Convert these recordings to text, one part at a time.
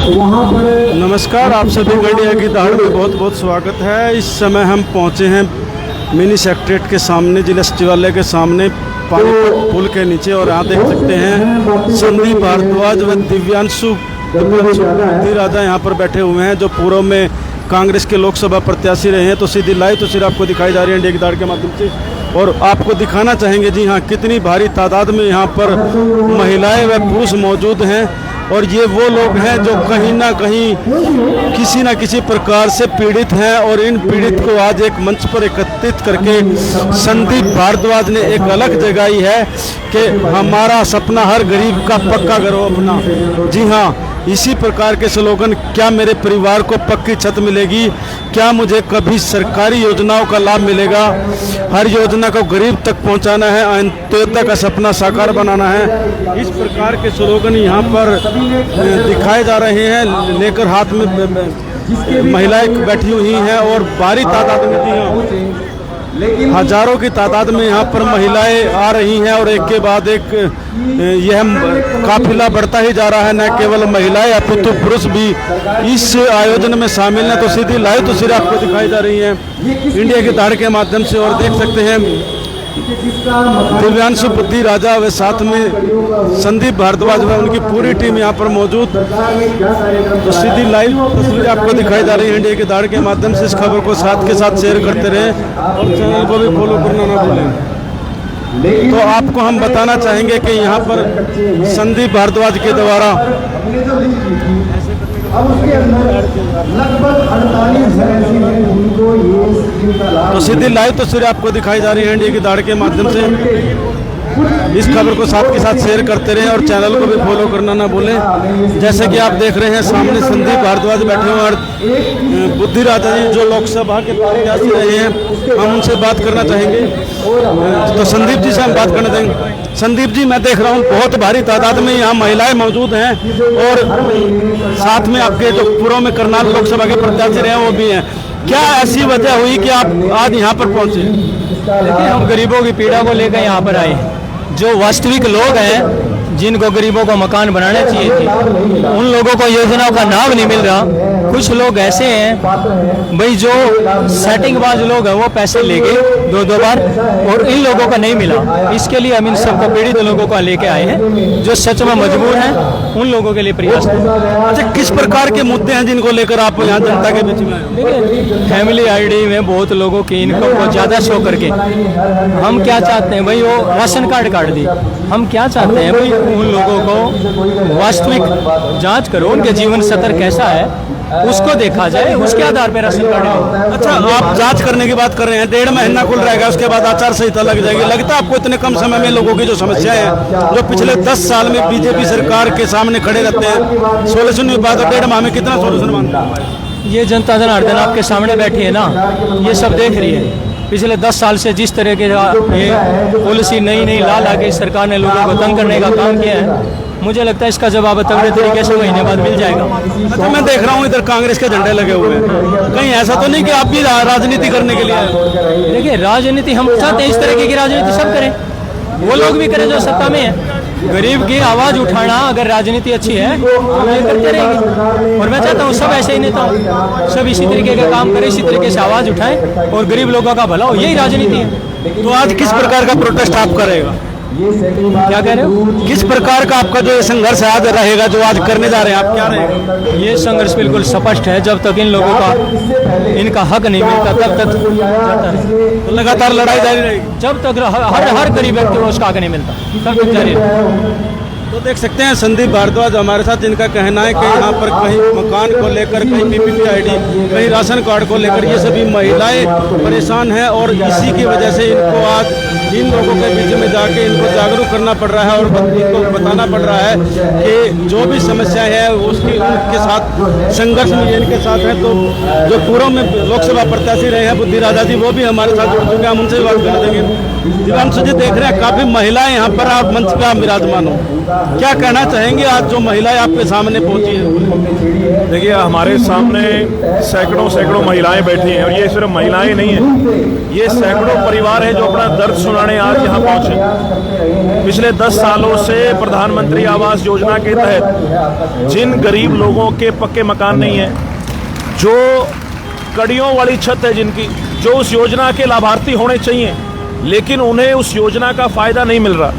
नमस्कार, आप सभी को इंडिया की दहाड़ में बहुत बहुत स्वागत है। इस समय हम पहुंचे हैं मिनी सेक्रेटरीट के सामने, जिला सचिवालय के सामने, पानीपत पुल के नीचे। और यहाँ देख सकते हैं संदीप भारद्वाज व दिव्यांशु राजा यहाँ पर बैठे हुए हैं, जो पूर्व में कांग्रेस के लोकसभा प्रत्याशी रहे हैं। तो सीधी लाइव तस्वीर आपको दिखाई जा रही है इंडिया की दहाड़ के माध्यम से, और आपको दिखाना चाहेंगे जी हाँ कितनी भारी तादाद में यहाँ पर महिलाएं व पुरुष मौजूद हैं। और ये वो लोग हैं जो कहीं ना कहीं किसी न किसी प्रकार से पीड़ित हैं, और इन पीड़ित को आज एक मंच पर एकत्रित करके संदीप भारद्वाज ने एक अलग जगाई है कि हमारा सपना हर गरीब का पक्का घर हो अपना। जी हाँ, इसी प्रकार के स्लोगन, क्या मेरे परिवार को पक्की छत मिलेगी, क्या मुझे कभी सरकारी योजनाओं का लाभ मिलेगा, हर योजना को गरीब तक पहुंचाना है, अंत्योदय का सपना साकार बनाना है। इस प्रकार के स्लोगन यहाँ पर दिखाए जा रहे हैं। लेकर हाथ में महिलाएं बैठी हुई हैं और भारी तादाद में हजारों की तादाद में यहाँ पर महिलाएं आ रही हैं, और एक के बाद एक यह काफिला बढ़ता ही जा रहा है। न केवल महिलाएं अपितु पुरुष भी इस आयोजन में शामिल हैं। तो सीधी लाइव तस्वीरें आपको दिखाई जा रही हैं इंडिया की दहाड़ के माध्यम से, और देख सकते हैं दिव्यांशु राजा व साथ में संदीप भारद्वाज व उनकी पूरी टीम यहाँ पर मौजूद। तो सीधी लाइव तस्वीरें आपको दिखाई जा रही है इंडिया की दहाड़ के माध्यम से। इस खबर को साथ के साथ शेयर करते रहें और चैनल को भी फॉलो करना ना भूलें। तो आपको हम बताना चाहेंगे कि यहाँ पर संदीप भारद्वाज के द्वारा तो सीधी लाइव तस्वीरें आपको दिखाई जा रही है इंडिया की दहाड़ के माध्यम से। इस खबर को साथ के साथ शेयर करते रहें और चैनल को भी फॉलो करना ना भूलें। जैसे कि आप देख रहे हैं सामने संदीप भारद्वाज बैठे हुए, और बुद्धि राजा जी जो लोकसभा के प्रत्याशी रहे हैं, हम उनसे बात करना चाहेंगे। तो संदीप जी से हम बात करना चाहेंगे। संदीप जी, मैं देख रहा हूँ बहुत भारी तादाद में यहाँ महिलाएं मौजूद हैं, और साथ में आपके जो पूर्व में करनाल लोकसभा के प्रत्याशी रहे हैं वो भी हैं। क्या ऐसी वजह हुई कि आप आज यहाँ पर पहुँचे? देखिए, हम गरीबों की पीड़ा को लेकर यहाँ पर आए। जो वास्तविक लोग हैं जिनको गरीबों को मकान बनाने चाहिए थे, उन लोगों को योजनाओं का लाभ नहीं मिल रहा। कुछ लोग ऐसे हैं भाई जो सेटिंगबाज लोग हैं, वो पैसे ले गए दो बार, और इन लोगों का नहीं मिला। इसके लिए हम इन सबको पीड़ित लोगों को लेके आए हैं जो सच में मजबूर हैं, उन लोगों के लिए प्रयास करें। अच्छा, किस प्रकार के मुद्दे हैं जिनको लेकर आप यहाँ जनता के बीच में आए? देखिए, फैमिली आईडी में बहुत लोगों की इनकम को ज़्यादा शो करके हम क्या चाहते हैं भाई, वो राशन कार्ड काट दी। हम क्या चाहते हैं भाई, उन लोगों को वास्तविक जांच करो, उनके जीवन स्तर कैसा है उसको देखा जाए, उसके आधार पर राशन कार्ड। अच्छा, आप जांच करने की बात कर रहे हैं, 1.5 महीना खुल रहेगा, उसके बाद आचार संहिता लग जाएगी। लगता है आपको इतने कम समय में लोगों की जो समस्याएं हैं, जो पिछले 10 साल में बीजेपी सरकार के सामने खड़े रहते हैं, सोल्यूशन की बात, 1.5 माह में कितना सोल्यूशन मानते हैं? ये जनता जनार्दन आपके सामने बैठी है ना, ये सब देख रही है। पिछले 10 साल से जिस तरह के ये पॉलिसी नई ला के सरकार ने लोगों को तंग करने का काम किया है, मुझे लगता है इसका जवाब तगड़े तरीके से महीने बाद मिल जाएगा। अच्छा, मैं देख रहा हूँ इधर कांग्रेस के झंडे लगे हुए हैं, कहीं ऐसा तो नहीं कि आप भी राजनीति करने के लिए आए? देखिए, राजनीति हम चाहते हैं इस तरीके की राजनीति सब करें, वो लोग भी करें जो सत्ता में है। गरीब की आवाज़ उठाना अगर राजनीति अच्छी है तो ये करते रहेंगे, और मैं चाहता हूँ सब ऐसे ही नेता हो, सब इसी तरीके का काम करें, इसी तरीके से आवाज़ उठाएं और गरीब लोगों का भला हो, यही राजनीति है। तो आज किस प्रकार का प्रोटेस्ट आप करेगा? क्या कह रहे हो? किस प्रकार का आपका जो संघर्ष आज रहेगा, जो आज करने जा रहे हैं आप, क्या रहेगा? ये संघर्ष बिल्कुल स्पष्ट है। जब तक इन लोगों का इनका हक नहीं मिलता तब तक जाता है। तो लगातार लड़ाई जारी रहेगी जब तक हर गरीब व्यक्ति को उसका हक नहीं मिलता, तब तक जारी रहेगा। तो देख सकते हैं संदीप भारद्वाज हमारे साथ, जिनका कहना है कि यहाँ पर कहीं मकान को लेकर, कहीं पीपीपी आईडी, कहीं राशन कार्ड को लेकर ये सभी महिलाएं परेशान हैं, और इसी की वजह से इनको आज इन लोगों के बीच में जाके इनको जागरूक करना पड़ रहा है, और इनको बताना पड़ रहा है कि जो भी समस्याएं हैं उसकी उनके साथ संघर्ष में इनके साथ है। तो जो पूर्व में लोकसभा प्रत्याशी रहे हैं बुद्धि राजा जी, वो भी हमारे साथ जुड़ चुके हैं, हम उनसे बात कर देंगे। दिव्यांशु जी, देख रहे हैं काफ़ी महिलाएं यहाँ पर आप मंच पर विराजमान हो, क्या कहना चाहेंगे आज जो महिलाएं आपके सामने पहुंची है? देखिए, हमारे सामने सैकड़ों महिलाएं बैठी हैं और ये सिर्फ महिलाएं नहीं हैं, ये सैकड़ों परिवार है जो अपना दर्द सुनाने आज यहाँ पहुंचे। पिछले 10 सालों से प्रधानमंत्री आवास योजना के तहत जिन गरीब लोगों के पक्के मकान नहीं है, जो कड़ियों वाली छत है जिनकी, जो उस योजना के लाभार्थी होने चाहिए लेकिन उन्हें उस योजना का फायदा नहीं मिल रहा,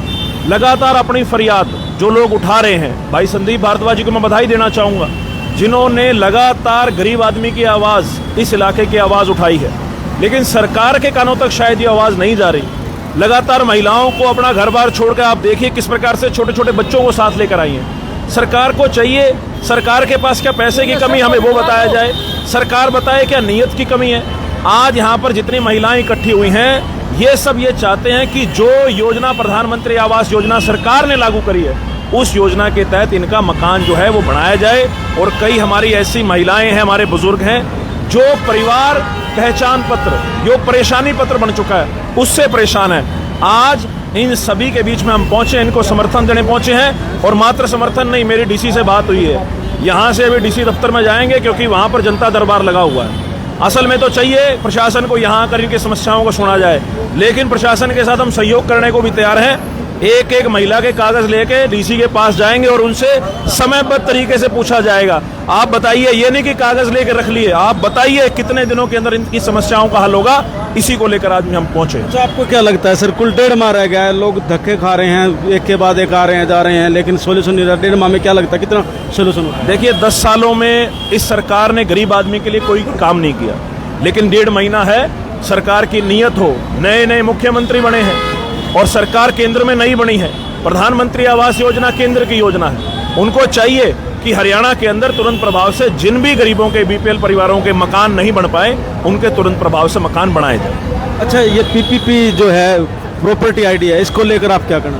लगातार अपनी फरियाद जो लोग उठा रहे हैं, भाई संदीप भारद्वाज जी को मैं बधाई देना चाहूँगा जिन्होंने लगातार गरीब आदमी की आवाज़, इस इलाके की आवाज़ उठाई है, लेकिन सरकार के कानों तक शायद ये आवाज़ नहीं जा रही। लगातार महिलाओं को अपना घर बार छोड़कर आप देखिए किस प्रकार से छोटे छोटे बच्चों को साथ लेकर आई हैं। सरकार को चाहिए, सरकार के पास क्या पैसे की कमी हमें वो बताया जाए, सरकार बताए क्या नीयत की कमी है। आज यहाँ पर जितनी महिलाएं इकट्ठी हुई हैं ये सब ये चाहते हैं कि जो योजना प्रधानमंत्री आवास योजना सरकार ने लागू करी है उस योजना के तहत इनका मकान जो है वो बनाया जाए। और कई हमारी ऐसी महिलाएं हैं, हमारे बुजुर्ग हैं जो परिवार पहचान पत्र, जो परेशानी पत्र बन चुका है उससे परेशान है। आज इन सभी के बीच में हम पहुंचे, इनको समर्थन देने पहुंचे हैं। और मात्र समर्थन नहीं, मेरी डीसी से बात हुई है, यहाँ से अभी डीसी दफ्तर में जाएंगे क्योंकि वहाँ पर जनता दरबार लगा हुआ है। असल में तो चाहिए प्रशासन को यहाँ आकर इनकी समस्याओं को सुना जाए, लेकिन प्रशासन के साथ हम सहयोग करने को भी तैयार हैं। एक एक महिला के कागज लेके डीसी के पास जाएंगे और उनसे समयबद्ध तरीके से पूछा जाएगा, आप बताइए, ये नहीं कि कागज लेके रख लिए, आप बताइए कितने दिनों के अंदर इनकी समस्याओं का हल होगा। इसी को लेकर आज हम पहुंचे। अच्छा, आपको क्या लगता है सर, कुल 1.5 माह रह गया है, लोग धक्के खा रहे हैं, एक के बाद एक आ रहे हैं जा रहे हैं, लेकिन सोल्यूशन नहीं रहा। 1.5 माह में क्या लगता है कितना सोल्यूशन होगा? देखिए, 10 सालों में इस सरकार ने गरीब आदमी के लिए कोई काम नहीं किया, लेकिन 1.5 महीना है, सरकार की नीयत हो, नए नए मुख्यमंत्री बने हैं और सरकार केंद्र में नई बनी है। प्रधानमंत्री आवास योजना केंद्र की योजना है, उनको चाहिए कि हरियाणा के अंदर तुरंत प्रभाव से जिन भी गरीबों के बीपीएल परिवारों के मकान नहीं बन पाए उनके तुरंत प्रभाव से मकान बनाए जाए। अच्छा, ये पीपीपी जो है प्रॉपर्टी आईडी है, इसको लेकर आप क्या करना?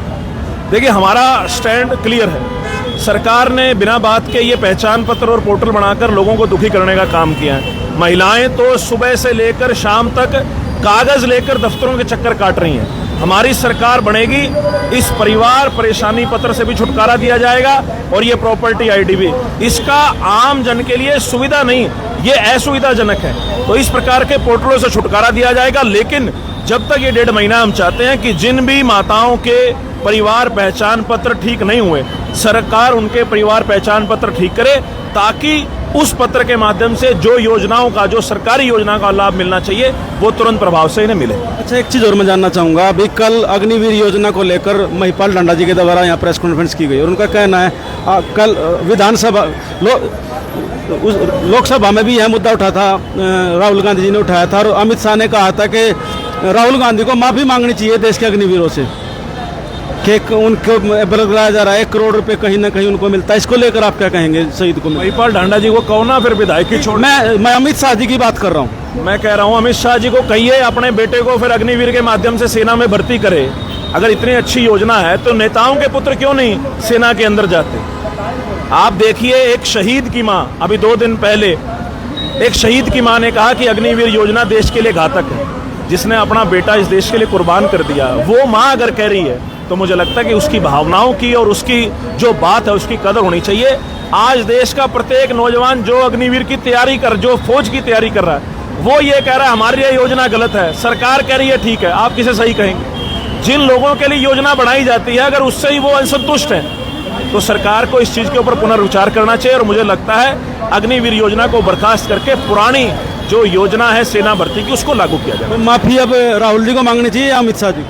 देखिए, हमारा स्टैंड क्लियर है। सरकार ने बिना बात के ये पहचान पत्र और पोर्टल बनाकर लोगों को दुखी करने का काम किया है। महिलाएं तो सुबह से लेकर शाम तक कागज लेकर दफ्तरों के चक्कर काट रही हैं। हमारी सरकार बनेगी, इस परिवार परेशानी पत्र से भी छुटकारा दिया जाएगा और ये प्रॉपर्टी आईडी भी। इसका आम जन के लिए सुविधा नहीं, ये असुविधाजनक है, तो इस प्रकार के पोर्टलों से छुटकारा दिया जाएगा। लेकिन जब तक ये 1.5 महीना हम चाहते हैं कि जिन भी माताओं के परिवार पहचान पत्र ठीक नहीं हुए, सरकार उनके परिवार पहचान पत्र ठीक करे ताकि उस पत्र के माध्यम से जो योजनाओं का, जो सरकारी योजना का लाभ मिलना चाहिए वो तुरंत प्रभाव से इन्हें मिले। अच्छा, एक चीज़ और मैं जानना चाहूँगा, अभी कल अग्निवीर योजना को लेकर महिपाल ढांडा जी के द्वारा यहाँ प्रेस कॉन्फ्रेंस की गई और उनका कहना है कल विधानसभा लोकसभा में भी यह मुद्दा उठा था, राहुल गांधी जी ने उठाया था और अमित शाह ने कहा था कि राहुल गांधी को माफ़ी मांगनी चाहिए देश के अग्निवीरों से कि उनको बुलाया जा रहा है, 1 करोड़ रुपए कहीं ना कहीं उनको मिलता है। इसको लेकर आप क्या कहेंगे? शहीद को महिपाल ढांडा जी को कहो ना, फिर विधायक की छोड़। मैं अमित शाह जी की बात कर रहा हूँ। मैं कह रहा हूँ अमित शाह जी को कहिए अपने बेटे को फिर अग्निवीर के माध्यम से सेना में भर्ती करे। अगर इतनी अच्छी योजना है तो नेताओं के पुत्र क्यों नहीं सेना के अंदर जाते? आप देखिए, एक शहीद की माँ, अभी 2 दिन पहले एक शहीद की माँ ने कहा कि अग्निवीर योजना देश के लिए घातक है, जिसने अपना बेटा इस देश के लिए कुर्बान कर दिया। वो माँ अगर कह रही है तो मुझे लगता है कि उसकी भावनाओं की और उसकी जो बात है उसकी कदर होनी चाहिए। आज देश का प्रत्येक नौजवान जो अग्निवीर की तैयारी कर, जो फौज की तैयारी कर रहा है, वो ये कह रहा है हमारी ये योजना गलत है, सरकार कह रही है ठीक है। आप किसे सही कहेंगे? जिन लोगों के लिए योजना बनाई जाती है अगर उससे ही वो असंतुष्ट है तो सरकार को इस चीज के ऊपर पुनर्विचार करना चाहिए। और मुझे लगता है अग्निवीर योजना को बर्खास्त करके पुरानी जो योजना है सेना भर्ती की उसको लागू किया जाए। माफी अब राहुल जी को मांगनी चाहिए या अमित शाह जी?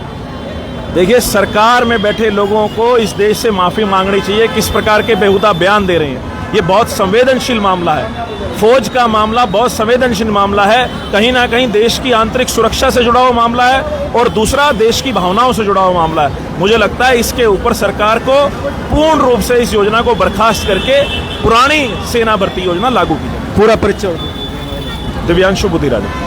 देखिए, सरकार में बैठे लोगों को इस देश से माफी मांगनी चाहिए। किस प्रकार के बेहुदा बयान दे रहे हैं, ये बहुत संवेदनशील मामला है। फौज का मामला बहुत संवेदनशील मामला है, कहीं ना कहीं देश की आंतरिक सुरक्षा से जुड़ा हुआ मामला है और दूसरा देश की भावनाओं से जुड़ा हुआ मामला है। मुझे लगता है इसके ऊपर सरकार को पूर्ण रूप से इस योजना को बर्खास्त करके पुरानी सेना भर्ती योजना लागू की जाए। पूरा परिचय दिव्यांशु बुद्धिराजा।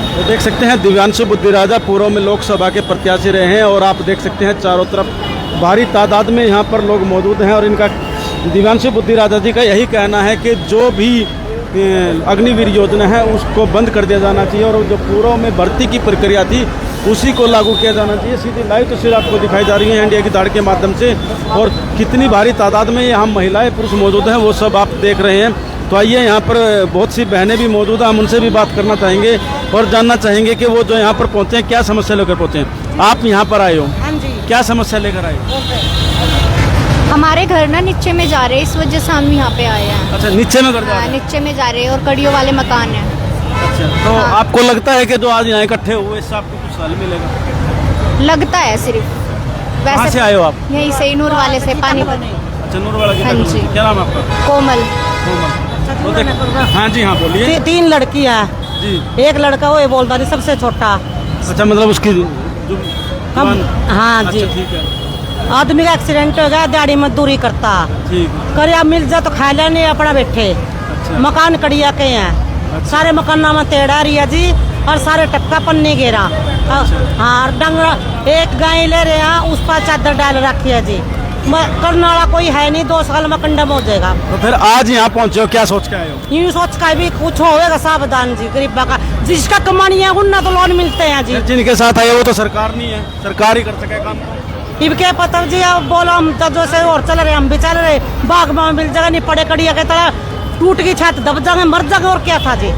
तो देख सकते हैं दिव्यांशु बुद्धिराजा पूर्व में लोकसभा के प्रत्याशी रहे हैं और आप देख सकते हैं चारों तरफ भारी तादाद में यहाँ पर लोग मौजूद हैं और इनका दिव्यांशु बुद्धिराजा जी का यही कहना है कि जो भी अग्निवीर योजना है उसको बंद कर दिया जाना चाहिए और जो पूर्व में भर्ती की प्रक्रिया थी उसी को लागू किया जाना चाहिए। सीधी लाइव तस्वीर आपको दिखाई जा रही है इंडिया की दाड़ के माध्यम से, और कितनी भारी तादाद में यहाँ महिलाएं पुरुष मौजूद हैं वो सब आप देख रहे हैं। तो आइए, यहाँ पर बहुत सी बहनें भी मौजूद हैं, हम उनसे भी बात करना चाहेंगे और जानना चाहेंगे कि वो जो यहाँ पर पहुँचे हैं क्या समस्या लेकर पहुँचे हैं। आप यहाँ पर आए हो, हाँ जी, क्या समस्या लेकर आए हो? हमारे घर ना नीचे में जा रहे हैं, इस वजह से हम यहाँ पे आए हैं। अच्छा, नीचे में कर जा रहे हैं। नीचे में जा रहे हैं और कड़ियों वाले मकान हैं। अच्छा, तो आपको लगता है कि जो आज यहाँ इकट्ठे हुए इससे आपको कुछ हल मिलेगा? लगता है सिर्फ। कहाँ से आए हो आप? यहीं से, नूर वाले से, पानी। अच्छा, नूर वाला की हाँ तरफ। जी। क्या नाम है आपका? कोमल। तो हाँ जी, हाँ बोलिए। 3 लड़कियां जी। एक लड़का वो बोलता नहीं सबसे छोटा। अच्छा, मतलब उसकी हम हाँ जी। अच्छा, ठीक है, आदमी का एक्सीडेंट हो गया, दिहाड़ी मजदूरी करता, ठीक। करिया मिल जाए तो खा लेने अपना बैठे। अच्छा। मकान कड़िया के हैं, सारे मकान में तेड़ा रही है जी, और सारे टपका पन्नी घेरा। हाँ, डंगर एक गाय ले रहे हैं, उस पर चादर डाल रखी है जी। करने वाला कोई है नहीं, 2 साल में कंडम हो जाएगा। तो फिर आज यहाँ पहुँचे हो, क्या सोच के आए हो? यूँ सोच का भी कुछ होगा सावधान जी, गरीबा का जिसका कमानी है उन्ना तो लोन मिलते हैं जी। जिनके साथ आए वो तो सरकार नहीं है, सरकार ही कर सके काम। इब क्या पता जी, अब बोलो हम तो जो से और चल रहे, हम भी चल रहे, बाग में मिल जाएगा, नहीं पड़े कड़िया के तरह टूट की छत दब जाएंगे, मर जाएंगे, और क्या था जी।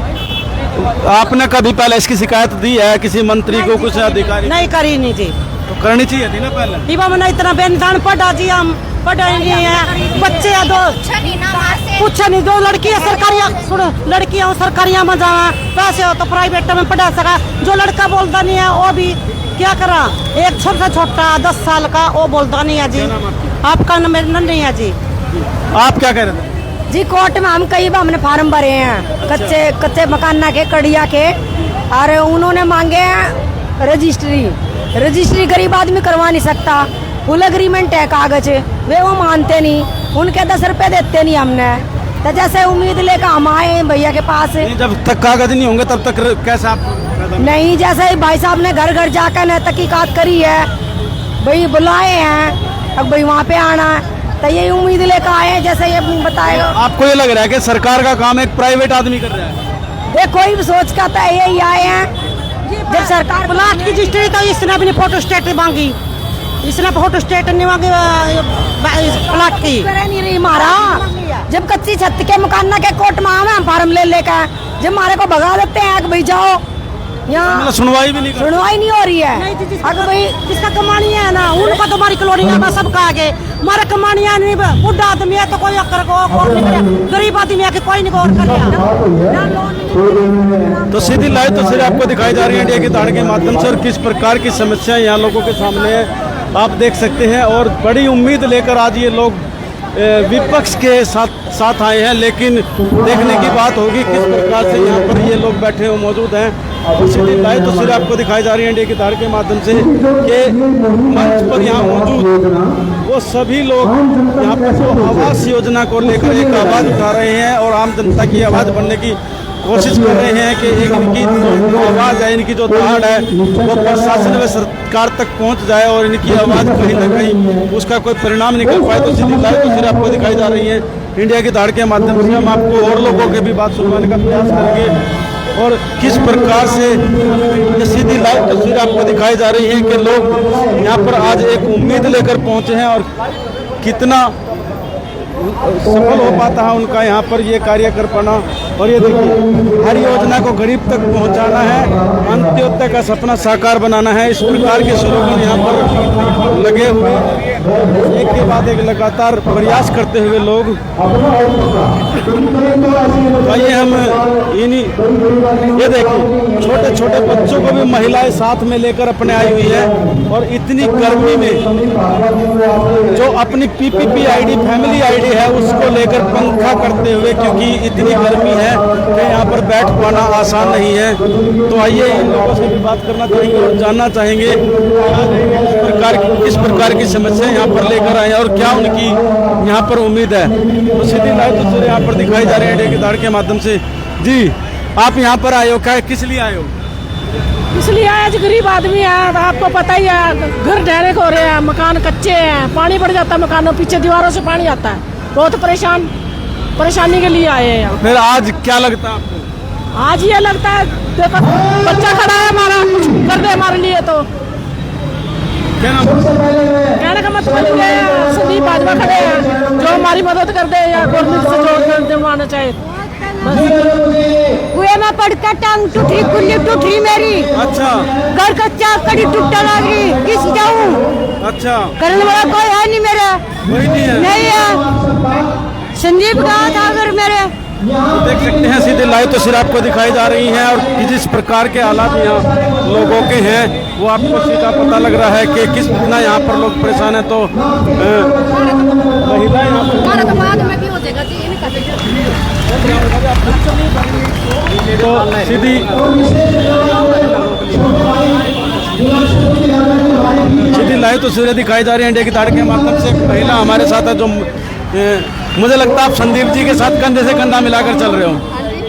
आपने कभी पहले इसकी शिकायत दी है किसी मंत्री को, कुछ अधिकारी? नहीं करी नहीं जी। तो करनी चाहिए थी ना पहले। इब हमने इतना बेनदान पढ़ा जी, हम पढ़े नहीं है, बच्चे है 2, कुछ नहीं, 2 लड़की है सरकारिया, सुनो लड़कियां सरकारिया में जावा, पैसे हो तो प्राइवेट में पढ़ा सका। जो लड़का बोलता नहीं है वो भी क्या करा, एक छोटा छोटा 10 साल का वो बोलता नहीं है जी। आपका नंबर नहीं है जी। आप क्या कह रहे थे? जी कोर्ट में हम कई बार हमने फार्म भरे हैं, कच्चे मकान के कड़िया के, और उन्होंने मांगे हैं रजिस्ट्री गरीब आदमी करवा नहीं सकता, फुल एग्रीमेंट है कागज, वो मानते नहीं, उनके 10 रुपए देते नहीं हमने। तो जैसे उम्मीद लेकर हम आए भैया के पास। जब तक कागज नहीं होंगे तब तक कैसे आप? नहीं, जैसे ही भाई साहब ने घर घर जाकर न तहकीकात करी है, भाई बुलाए हैं, अब भाई वहाँ पे आना है, तो यही उम्मीद लेकर आए हैं जैसे ये बताएगा। आपको ये लग रहा है कि सरकार का काम एक प्राइवेट आदमी कर रहा है? ये कोई भी सोच का था, यही आए हैं जब सरकार प्लाट की रजिस्ट्री तो इसने अपनी फोटो स्टेट मांगी, इसने फोटो स्टेट नहीं मांगी प्लाट की। नहीं रही मारा, जब कच्ची छत के मकान के कोर्ट में आवे हम फार्म ले लेकर, जब हमारे को भगा देते हैं कि भाई जाओ, यहाँ मतलब सुनवाई भी नहीं कर। सुनवाई नहीं हो रही है। अगर भाई जिसका कमानी है ना, उनका तो हमारी कॉलोनी में सबका आगे, हमारा कमानी है नहीं, बुढ़ा आदमी है तो कोई अक्कर को गौर नहीं करे, गरीब आदमी है कि कोई नहीं गौर करे। तो सीधी लाइव तस्वीर आपको दिखाई जा रही है इंडिया की दाड़ के माध्यम से, और किस प्रकार की समस्याएं यहाँ लोगों के सामने है आप देख सकते हैं। और बड़ी उम्मीद लेकर आज ये लोग विपक्ष के साथ आए हैं, लेकिन देखने की बात होगी किस प्रकार से यहाँ पर ये लोग बैठे हुए मौजूद हैं। और सीधी लाइव तस्वीर आपको दिखाई जा रही है इंडिया की दाड़ के माध्यम से कि मंच पर यहाँ मौजूद वो सभी लोग यहाँ पर जो आवास योजना को लेकर एक आवाज़ उठा रहे हैं और आम जनता की आवाज़ बनने की कोशिश कर रहे हैं कि एक इनकी जो आवाज़ है, इनकी जो दहाड़ है वो प्रशासन व सरकार तक पहुंच जाए और इनकी आवाज़ कहीं ना कहीं उसका कोई परिणाम निकल पाए। तो सीधी लाइव तस्वीर आपको दिखाई जा रही है इंडिया की दाड़ के माध्यम से। हम आपको और लोगों के भी बात सुनवाने का प्रयास करेंगे और किस प्रकार से ये सीधी लाइव तस्वीर आपको दिखाई जा रही है कि लोग यहाँ पर आज एक उम्मीद लेकर पहुँचे हैं और कितना सफल हो पाता है उनका यहाँ पर ये कार्य कर पाना। और ये देखिए, हर योजना को गरीब तक पहुँचाना है, अंत्योदय का सपना साकार बनाना है, इस प्रकार के स्लोगन यहाँ पर लगे हुए एक के बाद एक लगातार प्रयास करते हुए लोग। आइए हम इन्हीं, ये देखिए छोटे छोटे बच्चों को भी महिलाएं साथ में लेकर अपने आई हुई है, और इतनी गर्मी में जो अपनी PPP ID फैमिली ID है उसको लेकर पंखा करते हुए, क्योंकि इतनी गर्मी है कि यहाँ पर बैठ पाना आसान नहीं है। तो आइए इन लोगों से भी बात करना चाहेंगे और जानना चाहेंगे किस प्रकार की समस्याएं यहाँ पर लेकर आए और क्या उनकी यहाँ पर उम्मीद है। तो सीधी लाइव तस्वीरें यहाँ पर दिखाई जा रही है इंडिया की दाड़ के माध्यम से। जी, आप यहाँ पर आए हो, क्या किस लिए आए हो? इसलिए आज गरीब आदमी है, आपको पता ही है, घर ढहरे हो रहे हैं, मकान कच्चे हैं, पानी बढ़ जाता है मकानों, पीछे दीवारों से पानी आता है, बहुत परेशानी के लिए आए हैं। फिर आज क्या लगता है आपको? आज ये लगता है देखो बच्चा खड़ा है हमारा, कुछ कर दे हमारे लिए तो। क्या नाम? कहने का मतलब ये है, संदीप बाजवा खड़े हैं जो हमारी मदद कर दे या गवर्नमेंट से जो दिलवाना चाहे। कुएं में पड़कर टांग टूटी, कुल्ली टूटी मेरी। अच्छा घर का चाक कड़ी टूटा लग रही, किस जाऊं? अच्छा, करने वाला कोई है नहीं मेरा, कोई नहीं है। नहीं है। संदीप कहा था अगर मेरे। तो देख सकते हैं सीधे लाइव तस्वीर आपको दिखाई जा रही हैं और जिस प्रकार के हालात यहाँ लोगों के हैं वो आपको सीधा पता लग रहा है कि किस कितना यहाँ पर लोग परेशान हैं। तो महिला यहाँ पर तो सीधी लाइव तस्वीरें दिखाई जा रही हैं इंडिया की ताड़ के माध्यम से। एक महिला हमारे साथ है जो मुझे लगता है आप संदीप जी के साथ कंधे से कंधा मिलाकर चल रहे हो।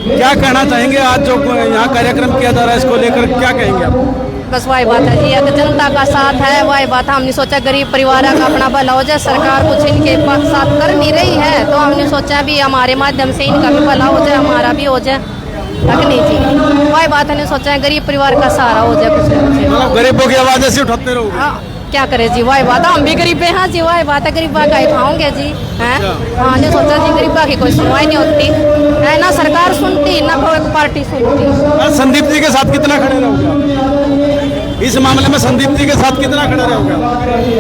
क्या कहना चाहेंगे आज जो यहाँ कार्यक्रम किया जा रहा है इसको लेकर क्या कहेंगे आप? बस वही बात है जी, अगर जनता का साथ है वही बात है। हमने सोचा गरीब परिवार का अपना भला हो जाए, सरकार कुछ इनके साथ कर नहीं रही है तो हमने सोचा भी हमारे माध्यम से इनका भी भला हो जाए, हमारा भी हो जाए। नहीं जी वही बात है, सोचा है गरीब परिवार का सहारा हो जाए कुछ। गरीबों की आवाज ऐसे उठाते रहो। क्या करे जी, वही बात है, हम भी गरीब हैं जी, वही बात है गरीबा का उठाओगे जी हैं। हाँ ने सोचा जी गरीबा की कोई सुनवाई नहीं होती है, ना सरकार सुनती ना कोई पार्टी सुनती। संदीप जी के साथ कितना खड़े रहोगे इस मामले में? संदीप जी के साथ कितना खड़े रहोगे?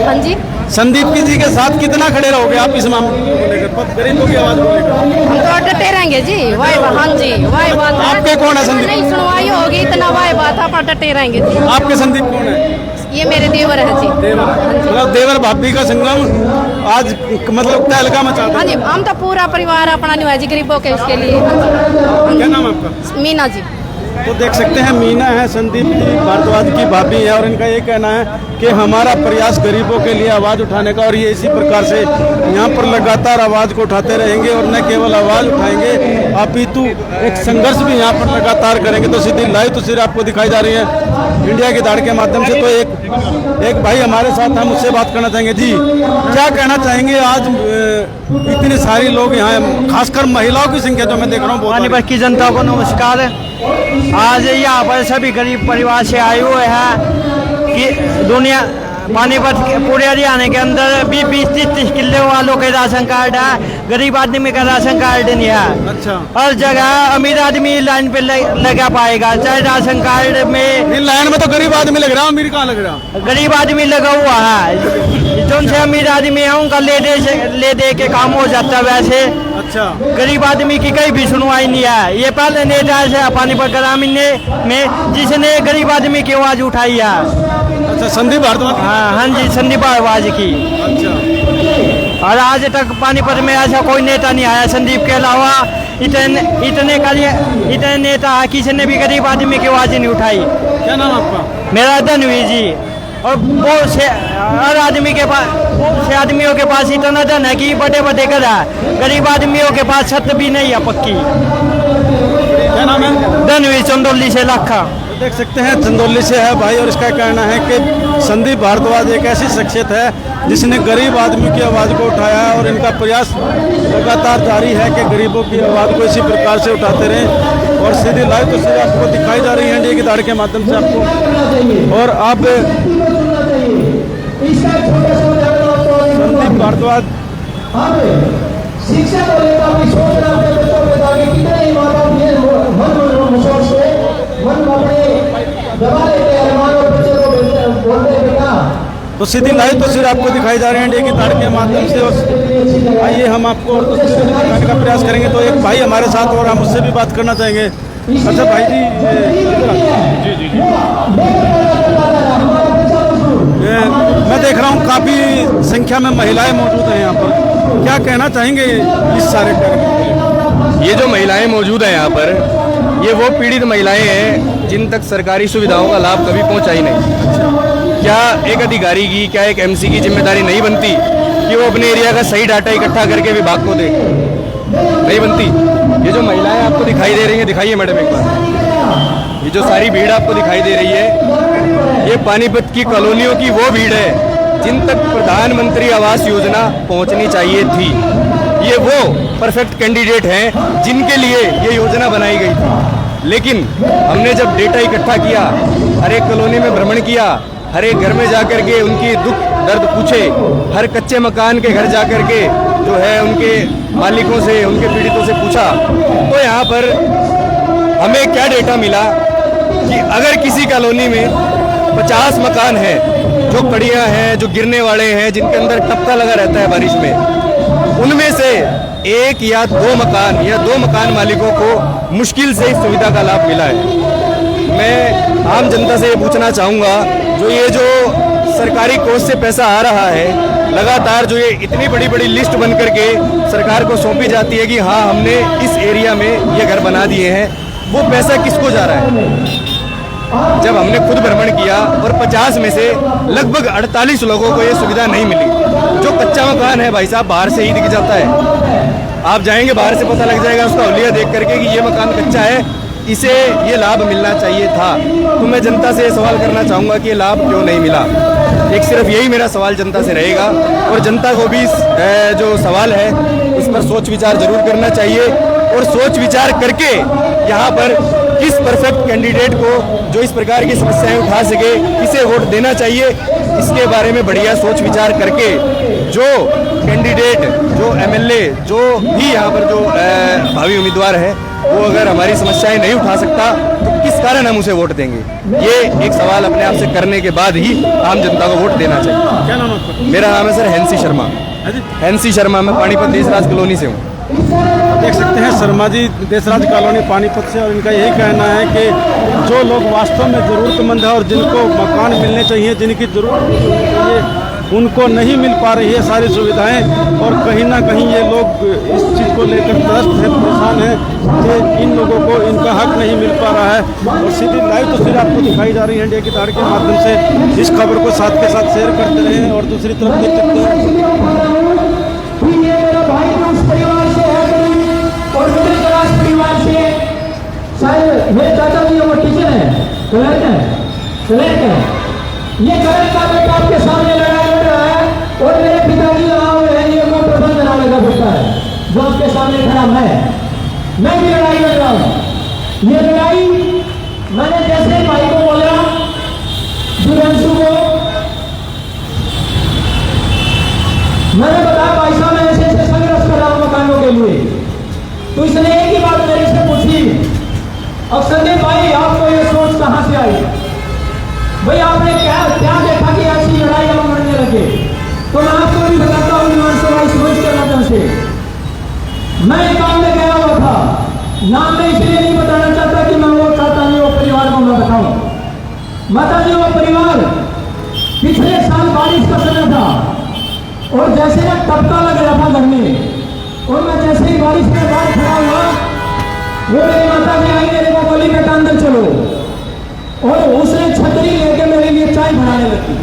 हाँ जी संदीप जी के साथ कितना खड़े रहोगे आप इस मामले को लेकर, गरीबों की आवाज को लेकर? हम तो डटे रहेंगे जी, वही हाँ जी वही बात है। आपके कौन है संदीप? नहीं सुनवाई होगी इतना वही बात है, पर डटे रहेंगे जी। आपके संदीप कौन है? ये मेरे देवर है जी। मतलब देवर भाभी का संगम आज मतलब तहलका मचाता हाँ है। जी, हम तो पूरा परिवार अपना नहीं है जी गरीबों के इसके लिए। क्या नाम है आपका? मीना जी। तो देख सकते हैं मीना है संदीप जी भारद्वाज की भाभी है और इनका ये कहना है कि हमारा प्रयास गरीबों के लिए आवाज़ उठाने का और ये इसी प्रकार से यहाँ पर लगातार आवाज़ को उठाते रहेंगे और न केवल आवाज़ उठाएंगे अपितु एक संघर्ष भी यहाँ पर लगातार करेंगे। तो सीधी लाइव तस्वीर आपको दिखाई जा रही है इंडिया की दाड़ के माध्यम से। तो एक भाई हमारे साथ हम उससे बात करना चाहेंगे। जी क्या कहना चाहेंगे, आज इतने सारे लोग यहाँ खासकर महिलाओं की संख्या जो मैं देख रहा हूँ पानीपत की जनता को नमस्कार। आज यहाँ पर सभी गरीब परिवार से आए हुए हैं कि दुनिया पानीपत पूरे हरियाणा के अंदर 20-30 किले वालों के राशन कार्ड है, गरीब आदमी का राशन कार्ड नहीं है। अच्छा, हर जगह अमीर आदमी लाइन पे लगा पाएगा, चाहे राशन कार्ड में। लाइन में तो गरीब आदमी लग रहा है, अमीर कहाँ लग रहा? गरीब आदमी लगा हुआ है, जो से अमीर आदमी है उनका ले दे के काम हो जाता है। वैसे अच्छा, गरीब आदमी की कहीं भी सुनवाई नहीं है। ये पहले नेता है पानीपत ग्रामीण में जिसने गरीब आदमी की आवाज उठाई है। अच्छा, संदीप भारद्वाज। हाँ जी, संदीप भारद्वाज की। अच्छा, और आज तक पानीपत में ऐसा कोई नेता नहीं आया संदीप के अलावा। इतने नेता किसी ने भी गरीब आदमी की आवाज नहीं उठाई। क्या नाम आपका? मेरा धनवी जी। और बहुत से हर आदमी के पास, बहुत से आदमियों के पास इतना धन है कि बड़े बड़े घर है, गरीब आदमियों के पास छत भी नहीं है पक्की। क्या नाम है? धनवी, चंदौली से लाखा। देख सकते हैं चंदौली से है भाई और इसका कहना है कि संदीप भारद्वाज एक ऐसी शख्सियत है जिसने गरीब आदमी की आवाज़ को उठाया है और इनका प्रयास लगातार जारी है कि गरीबों की आवाज़ को इसी प्रकार से उठाते रहें। और सीधी लाइव तस्वीर आपको दिखाई जा रही है इंडिया की दाड़ के माध्यम से आपको। और आप संदीप भारद्वाज शिक्षा को लेकर भी सोच रहा है कि कितने ही माता मन सोच के मन अपने दबा लेते हैं हमारे बच्चे को बोलते हैं बेटा। तो सीधी लाइव तस्वीर आपको दिखाई जा रही है इंडिया की दाड़ के माध्यम से। और आइए हम आपको और तस्वीरें दिखाने का प्रयास करेंगे। तो एक भाई हमारे साथ और हम उससे भी बात करना चाहेंगे। अच्छा भाई जी, जी मैं देख रहा हूँ काफ़ी संख्या में महिलाएं मौजूद हैं यहाँ पर, क्या कहना चाहेंगे इस सारे कार्यक्रम? ये जो महिलाएं मौजूद हैं यहाँ पर, ये वो पीड़ित महिलाएं हैं जिन तक सरकारी सुविधाओं का लाभ कभी पहुँचा ही नहीं। क्या एक अधिकारी की, क्या एक एमसी की जिम्मेदारी नहीं बनती कि वो अपने एरिया का सही डाटा इकट्ठा करके विभाग को दे? नहीं बनती। ये जो महिलाएं आपको दिखाई दे रही हैं, दिखाइए मैडम एक बार, ये जो सारी भीड़ आपको दिखाई दे रही है, ये पानीपत की कॉलोनियों की वो भीड़ है जिन तक प्रधानमंत्री आवास योजना पहुंचनी चाहिए थी। ये वो परफेक्ट कैंडिडेट हैं जिनके लिए ये योजना बनाई गई थी। लेकिन हमने जब डेटा इकट्ठा किया, हर एक कॉलोनी में भ्रमण किया, हर एक घर में जाकर के उनकी दुख दर्द पूछे, हर कच्चे मकान के घर जाकर के जो है उनके मालिकों से, उनके पीड़ितों से पूछा, तो यहाँ पर हमें क्या डेटा मिला कि अगर किसी कॉलोनी में 50 मकान हैं जो कड़ियाँ हैं, जो गिरने वाले हैं, जिनके अंदर टपका लगा रहता है बारिश में, उनमें से एक या दो मकान मालिकों को मुश्किल से इस सुविधा का लाभ मिला है। मैं आम जनता से ये पूछना चाहूँगा, जो ये जो सरकारी कोष से पैसा आ रहा है, लगातार जो ये इतनी बड़ी बड़ी लिस्ट बन करके सरकार को सौंपी जाती है कि हाँ हमने इस एरिया में ये घर बना दिए हैं, वो पैसा किसको जा रहा है? जब हमने खुद भ्रमण किया और 50 में से लगभग 48 लोगों को ये सुविधा नहीं मिली। जो कच्चा मकान है भाई साहब, बाहर से ही दिख जाता है, आप जाएंगे बाहर से पता लग जाएगा उसका हुलिया देख करके कि ये मकान कच्चा है, इसे ये लाभ मिलना चाहिए था। तो मैं जनता से ये सवाल करना चाहूँगा कि ये लाभ क्यों नहीं मिला। एक सिर्फ यही मेरा सवाल जनता से रहेगा, और जनता को भी जो सवाल है इस पर सोच विचार जरूर करना चाहिए, और सोच विचार करके यहाँ पर किस परफेक्ट कैंडिडेट को जो इस प्रकार की समस्याएं उठा सके, किसे वोट देना चाहिए, इसके बारे में बढ़िया सोच विचार करके जो कैंडिडेट, जो एमएलए, जो भी यहाँ पर जो भावी उम्मीदवार है, वो अगर हमारी समस्याएं नहीं उठा सकता तो किस कारण हम उसे वोट देंगे? ये एक सवाल अपने आप से करने के बाद ही आम जनता को वोट देना चाहिए। क्या नाम है आपका? मेरा नाम है sir Hansi Sharma. Hansi Sharma, मैं पानीपत देशराज कॉलोनी से हूँ। देख सकते हैं शर्मा जी देशराज कॉलोनी पानीपत से, और इनका यही कहना है कि जो लोग वास्तव में ज़रूरतमंद है और जिनको मकान मिलने चाहिए, जिनकी ज़रूरत उनको नहीं मिल पा रही है सारी सुविधाएं, और कहीं ना कहीं ये लोग इस चीज़ को लेकर त्रस्त हैं, परेशान हैं कि इन लोगों को इनका हक नहीं मिल पा रहा है। और सीधी लाइव तस्वीर आपको दिखाई जा रही है इंडिया की तार के माध्यम से। इस खबर को साथ के साथ शेयर करते रहें। और दूसरी तरफ देख सकते हैं मेरे चाचा जी वो टीचर है, ये कलर का बेटा आपके सामने लड़ाई लड़ रहा है, और मेरे पिताजी यहाँ हुए हैं, ये मोटर बंद कराने का बेटा है जो आपके सामने खड़ा मैं भी लड़ाई लड़ रहा हूँ। ये लड़ाई मैंने जैसे भाई को बोला, सुरंशु को मैंने बताया भाई साहब मैं ऐसे संघर्ष कर रहा हूँ मकानों के लिए, तो इसने एक ही बात मेरे से पूछी, अब संजय भाई आपको ये सोच कहां से आई? भाई आपने क्या देखा कि ऐसी लड़ाई आप लड़ने लगे? तो मैं आपको भी बताता हूँ विधानसभा सोच के माध्यम से। मैं एक काम में गया हुआ था, नाम मैं इसलिए नहीं बताना चाहता कि मैं वो चाहता नहीं वो परिवार को मैं बताऊं। माता जी वो परिवार पिछले साल बारिश का समय था, और जैसे ना टपका लग रहा था घर में, और मैं जैसे ही बारिश में बाहर खड़ा हुआ, वो मेरी माता जी आई, मेरे को बोली बेटा अंदर चलो, और उसने छतरी लेके मेरे लिए चाय बनाने लगी,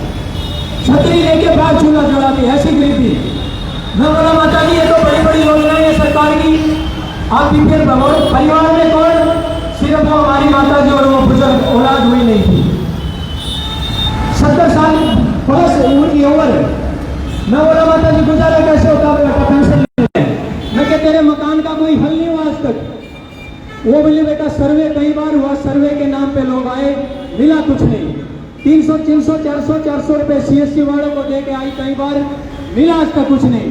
छतरी लेके बाहर चूल्हा जला दी, ऐसी गिरी थी। मैं बोला माता जी ये तो बड़ी बड़ी योजनाएं है सरकार की, आप फिर परिवार में कौन? सिर्फ वो हमारी माता जी और वो बुजुर्ग औलाद हुई नहीं थी, 70 साल प्लस उम्र की उम्र। मैं बोला माता जी गुजारा कैसे होता बेटा? पेंशन मैं क्या तेरे मकान का कोई हल नहीं हुआ आज तक? वो बोले बेटा सर्वे कई बार हुआ, सर्वे के नाम पे लोग आए, मिला कुछ नहीं, 300 300 400 रुपए सीएससी वालों को दे के आई, कई बार मिला आज तक कुछ नहीं।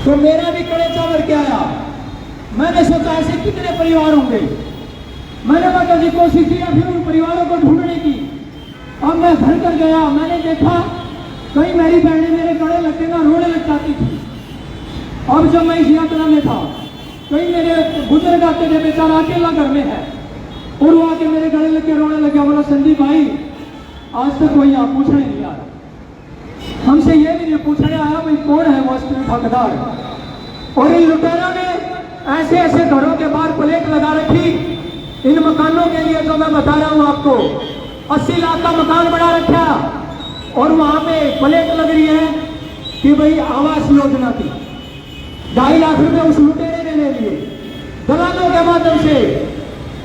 तो मेरा भी कड़े चावल क्या आया, मैंने सोचा ऐसे कितने परिवार होंगे। मैंने माता जी कोशिश की फिर उन परिवारों को ढूंढने की। अब मैं घर कर गया, मैंने देखा कई मेरी बहनें मेरे गले लग के ना रोने लग जाती थी। अब जब मैं इस यात्रा में था, कई मेरे बुजुर्ग आते थे, बेचारा अकेला घर में है, और वो आके मेरे गले लग के रोने लगे। बोला संदीप भाई आज तक कोई आप पूछने नहीं आया, हमसे ये भी नहीं पूछने आया भाई कौन है वो असली हकदार। और इन लुटेरों ने ऐसे ऐसे घरों के बाहर प्लेट लगा रखी, इन मकानों के लिए जो मैं बता रहा हूँ आपको, 80 लाख का मकान बना रखा, और वहां पे प्लेट लग रही है कि भाई आवास योजना की 2.5 लाख रुपए उस लुटेरे ने ले लिए दलालों के माध्यम से।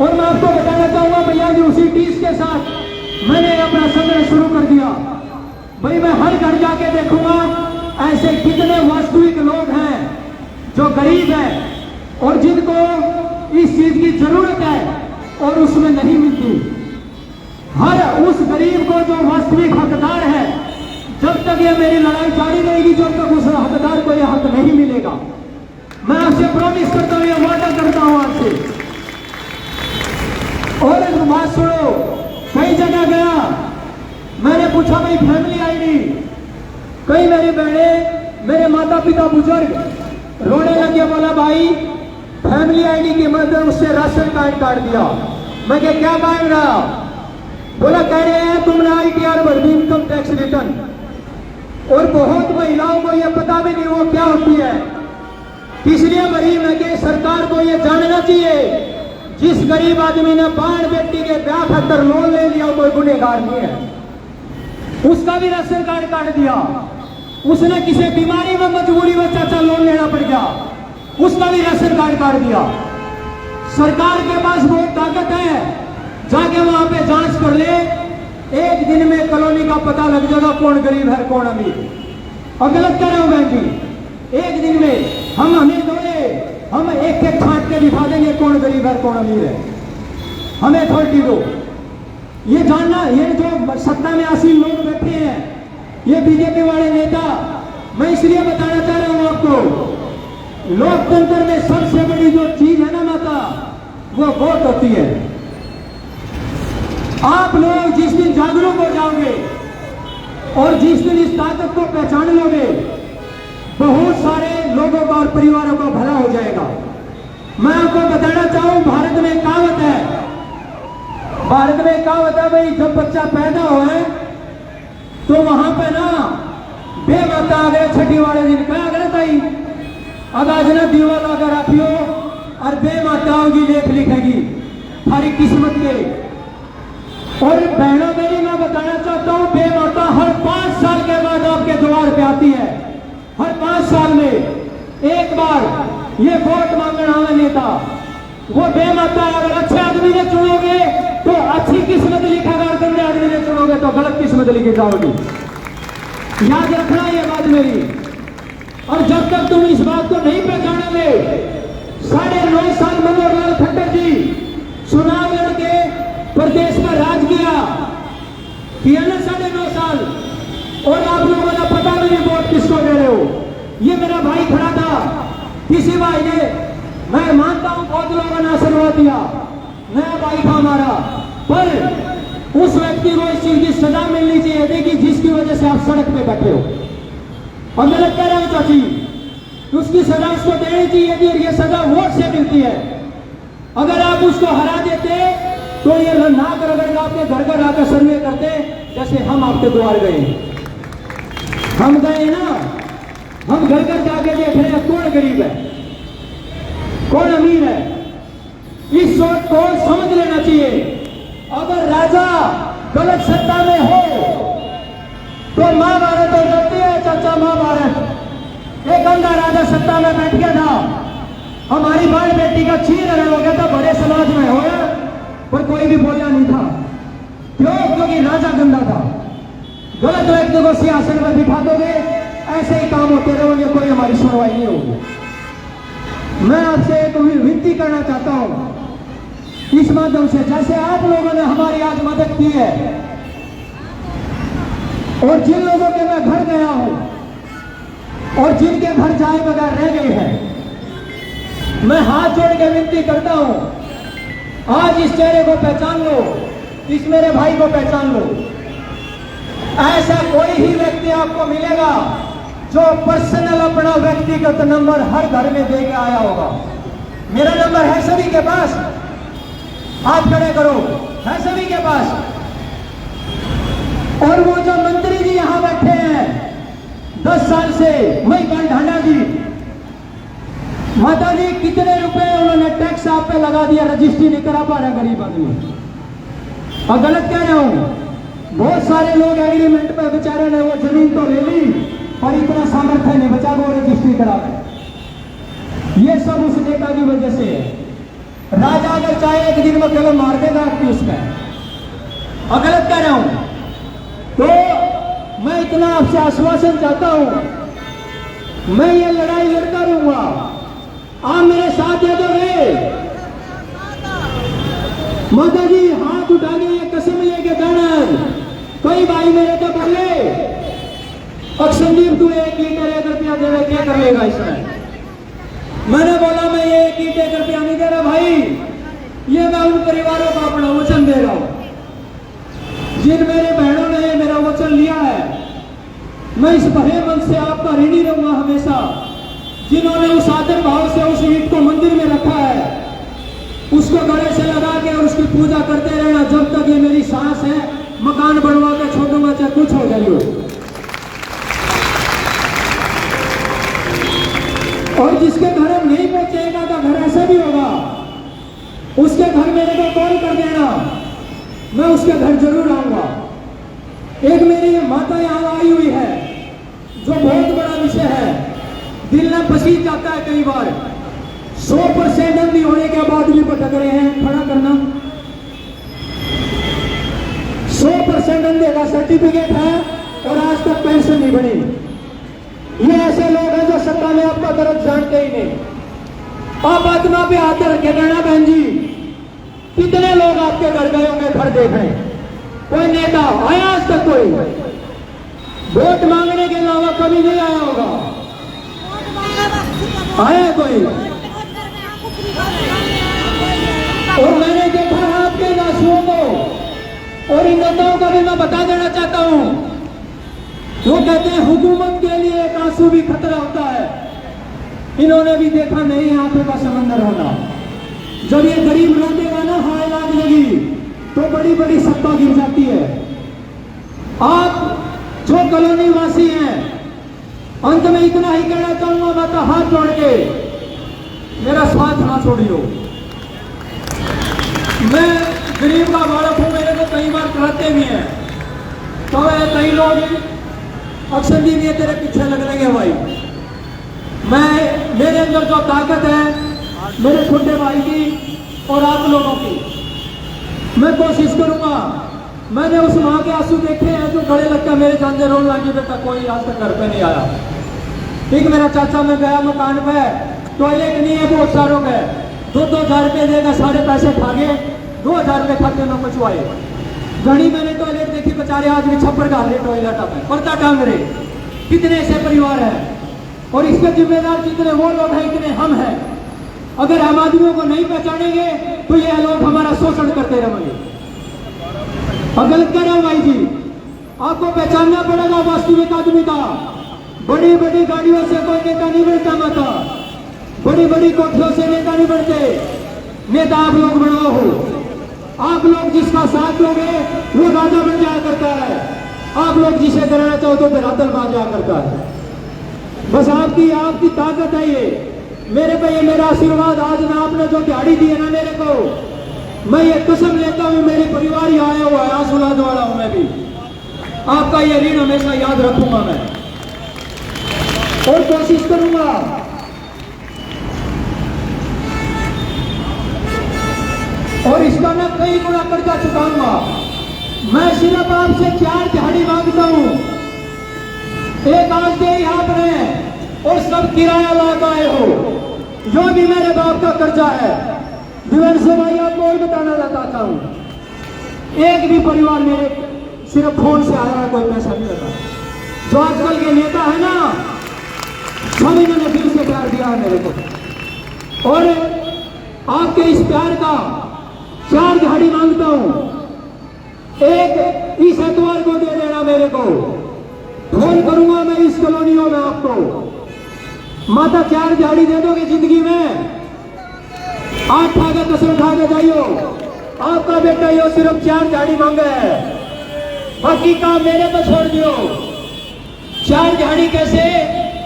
और मैं आपको बताना चाहूंगा भैया जी, उसी टीस के साथ मैंने अपना संग्रह शुरू कर दिया। भाई मैं हर घर जाके देखूंगा ऐसे कितने वास्तविक लोग हैं जो गरीब हैं और जिनको इस चीज की जरूरत है और उसमें नहीं मिलती। हर उस गरीब को जो वास्तविक हकदार है, जब तक ये मेरी लड़ाई जारी रहेगी, जब तक उस हकदार को यह हक नहीं मिलेगा। मैं आपसे प्रॉमिस करता हूं, यह वादा करता हूं आपसे। और एक बात सुनो, कई जगह गया, मैंने पूछा भाई फैमिली आईडी, कई मेरी बहनें, मेरे माता पिता बुजुर्ग रोने लगे, बोला भाई फैमिली आईडी की मदद उससे राशन कार्ड काट दिया। मैं क्या काट रहा? बोला कह रहे हैं तुमने ITR भर दी, इनकम टैक्स रिटर्न। और बहुत महिलाओं को यह पता भी नहीं वो क्या होती है, इसलिए भरी मैं कि सरकार को यह जानना चाहिए, जिस गरीब आदमी ने बाढ़ बेटी के ब्याह खातर लोन ले लिया कोई गुनहगार नहीं है, उसका भी राशन कार्ड काट दिया। उसने किसी बीमारी में मजबूरी में चाचा लोन लेना पड़ गया, उसका भी राशन कार्ड काट दिया। सरकार के पास बहुत ताकत है, जाके वहां पे जांच कर ले, एक दिन में कॉलोनी का पता लग जाएगा कौन गरीब है कौन अमीर। और गलत कर रहे हो बहन जी, एक दिन में हम हमें दोगे, हम एक एक छांट के दिखा देंगे कौन गरीब है कौन अमीर है। हमें अथॉरिटी दो। ये जानना, ये जो सत्ता में आसीन लोग बैठे हैं, ये बीजेपी वाले नेता, मैं इसलिए बताना चाह रहा हूं आपको, लोकतंत्र में सबसे बड़ी जो चीज है ना माता, वो वोट होती है। आप लोग जिस दिन जागरूक हो जाओगे और जिस दिन इस ताकत को पहचान लोगे, बहुत सारे लोगों का और परिवारों का भला हो जाएगा। मैं आपको बताना चाहूं, भारत में कहावत है, भारत में कहावत है भाई, जब बच्चा पैदा होए तो वहां पे ना बेमाता आ गए छठी वाले दिन, क्या गए ताई अगाज ना दीवा लगा रखियो और बेमाता होगी लेख लिखेगी थारी किस्मत के। और बहनों मेरी मैं बताना चाहता हूं, बेमाता हर 5 साल के बाद आपके द्वार पे आती है। हर 5 साल में एक बार ये वोट मांगने आवे नेता, वो बेमाता है। अगर अच्छे आदमी ने चुनोगे तो अच्छी किस्मत लिखेगा, और गंदे आदमी ने चुनोगे तो गलत किस्मत लिखी जाओगी। याद रखना ये बात मेरी। और जब तक तुम इस बात को नहीं पहचानोगे, 9.5 साल मनोहर लाल खट्टर जी चुनाव लड़के प्रदेश में राज किया ना 9.5 साल, और आप लोगों ने पता नहीं वोट किसको दे रहे हो। ये मेरा भाई खड़ा था, किसी भाई ने, मैं मानता हूं बहुत लोगों ने आशीर्वाद दिया, नया भाई था हमारा, पर उस व्यक्ति को इस चीज की सजा मिलनी चाहिए थी कि जिसकी वजह से आप सड़क पे बैठे हो। और मैं कह रहा हूं चाची, उसकी सजा उसको देनी चाहिए थी, और ये सजा वोट से मिलती है। अगर आप उसको हरा देते तो ये नाक रगड़ आपके घर घर आकर सर्वे करते, जैसे हम आपके द्वार गए। हम गए ना, हम घर घर जाके देख रहे हैं कौन गरीब है कौन अमीर है। इस सोच को समझ लेना चाहिए। अगर राजा गलत सत्ता में हो तो महाभारत हो जाती है चाचा, महाभारत। एक अंधा राजा सत्ता में बैठ गया था, हमारी बाल बेटी का चीर हो गया था, बड़े समाज में हो गया, पर कोई भी बोला नहीं था। क्यों? क्योंकि राजा गंदा था। गलत व्यक्ति को सियासत में बिठा दोगे, ऐसे ही काम होते रहोगे, कोई हमारी सुनवाई नहीं होगी। मैं आपसे एक विनती करना चाहता हूं इस माध्यम से, जैसे आप लोगों ने हमारी आज मदद की है, और जिन लोगों के मैं घर गया हूं और जिनके घर जाए बगैर रह गए हैं, मैं हाथ जोड़ के विनती करता हूं, आज इस चेहरे को पहचान लो, इस मेरे भाई को पहचान लो। ऐसा कोई ही व्यक्ति आपको मिलेगा जो पर्सनल अपना व्यक्तिगत नंबर हर घर में दे के आया होगा। मेरा नंबर है सभी के पास, हाथ खड़े करो, है सभी के पास। और वो जो मंत्री जी यहां बैठे हैं 10 साल से, मणिकांत ढांडा जी, माता जी कितने रुपए उन्होंने टैक्स आप पे लगा दिया, रजिस्ट्री नहीं करा पा रहे गरीब आदमी। और गलत कह रहा हूं, बहुत सारे लोग एग्रीमेंट पे बेचारे ने वो जमीन तो ले ली, पर इतना सामर्थ्य नहीं बचा वो रजिस्ट्री करा रहे। ये सब उस नेता की वजह से है। राजा अगर चाहे एक दिन में कलम मार देगा आपकी उसका। और गलत कह रहा हूं तो मैं इतना आपसे आश्वासन चाहता हूं, मैं ये लड़ाई लड़ता रहूंगा। आप मेरे साथ दे दोगे माता जी हाथ उठा के ये कसम लेके जाना। कोई भाई मेरे को बोले अक्षनदीप तू 1 ईंट 1 रुपया देवे क्या कर लेगा इसमें? मैंने बोला मैं ये 1 ईंट 1 रुपया नहीं दे रहा भाई, ये मैं उन परिवारों को अपना वचन दे रहा हूं जिन मेरे बहनों ने मेरा वचन लिया है। मैं इस भरे मन से आपका ऋणी रहूंगा हमेशा। जिन्होंने उस आदर भाव से उस ईंट को मंदिर में रखा है, उसको गले से लगा के और उसकी पूजा करते रहना जब तक ये मेरी सांस है। मकान बनवा के छोड़ूंगा चाहे कुछ हो जाइए। और जिसके घर हम नहीं पहुंचेगा का घर ऐसा भी होगा, उसके घर मेरे को कॉल कर देना, मैं उसके घर जरूर आऊंगा। एक मेरी माता यहाँ आई हुई है जो बहुत बड़ा विषय है, दिल में पसीज जाता है कई बार। 100% अंधी होने के बाद भी भटक रहे हैं, खड़ा करना। 100% अंधे का सर्टिफिकेट है और आज तक पेंशन नहीं बनी। ये ऐसे लोग हैं जो सत्ता में आपका दर्द जानते ही नहीं। आप आत्मा पे हाथ रखे कहना बहन जी, कितने लोग आपके घर गए होंगे घर देखें? कोई नेता आया आज तक? कोई वोट मांगने के अलावा कभी नहीं आया होगा? आया कोई? और मैंने देखा है आपके दासुओं को, और इन नेताओं का भी मैं बता देना चाहता हूं। वो कहते हैं हुकूमत के लिए एक आंसू भी खतरा होता है। इन्होंने भी देखा नहीं आंखों का समंदर होना। जब ये गरीब रोतेगा ना हाय लाग लगी, तो बड़ी बड़ी सत्ता गिर जाती है। आप जो कॉलोनी वासी हैं, अंत में इतना ही कहना चाहूंगा, मैं तो हाथ जोड़ के मेरा साथ ना छोड़ियो। मैं गरीब का बालक हूं, मेरे को कई बार कहते भी हैं तो कई लोग अक्षनदीप ये तेरे पीछे लग लेंगे भाई। मैं मेरे अंदर जो ताकत है मेरे छोटे भाई की और आप लोगों की, मैं कोशिश करूंगा। मैंने उस माँ के आंसू देखे हैं जो गले लगकर मेरे जानते रोने लगी, बेटा कोई आज तक घर पे नहीं आया। ठीक, मेरा चाचा मैं गया मकान पे, टॉयलेट नहीं है, बहुत सारों में 2-2 रुपये देगा, सारे पैसे खा गए, 2000 रुपये खाते में पहुंचवाए। घड़ी मैंने टॉयलेट देखी, बेचारे आज भी छप्पर डाल रहे टॉयलेट पे, पर्दा टांग रहे। कितने ऐसे परिवार हैं और इसके जिम्मेदार जितने वो लोग हैं इतने हम हैं। अगर हम आदमियों को नहीं पहचानेंगे तो ये लोग हमारा शोषण करते रहेंगे। और गलत कह रहा हूं भाई जी, आपको पहचानना पड़ेगा वास्तविक आदमी का। बड़ी बड़ी गाड़ियों से कोई नेता नहीं बनता माता, बड़ी बड़ी कोठियों से नेता नहीं बनते। नेता आप लोग बनाओ हो। आप लोग जिसका साथ लोगे वो राजा बन जाया करता है। आप लोग जिसे कराना चाहो तो धरातल बन जाया करता है। बस आपकी ताकत है ये मेरे पे, ये मेरा आशीर्वाद। आज ना आपने जो दिहाड़ी दी है ना मेरे को, मैं ये कसम लेता हूँ मेरे परिवार ही आया हुआ है, आंसुलाद वाला हूं मैं भी। आपका ये ऋण हमेशा याद रखूंगा मैं और कोशिश करूंगा। और इसका मैं कई गुना कर्जा चुकाऊंगा। मैं सिर्फ आपसे 4 दिहाड़ी मांगता हूं। एक आज दे आपने और सब किराया लगा आए हो, जो भी मेरे बाप का कर्जा है। दिवेश भाई आपको और बताना चाहता हूं, एक भी परिवार मेरे सिर्फ फोन से आया है, कोई पैसा नहीं लगा। जो आजकल के नेता है ना, सब इन्होंने दिल से प्यार दिया है मेरे को। और आपके इस प्यार का 4 दिहाड़ी मांगता हूं। एक इस एतवार को दे देना मेरे को, फोन करूंगा मैं इस कॉलोनियों में आपको। माता 4 दिहाड़ी दे दोगे जिंदगी में, 8 खा के कसम खा के जाइयो। आपका बेटा यो सिर्फ 4 दिहाड़ी मांगा है, बाकी काम मेरे पे छोड़ दियो। 4 दिहाड़ी कैसे?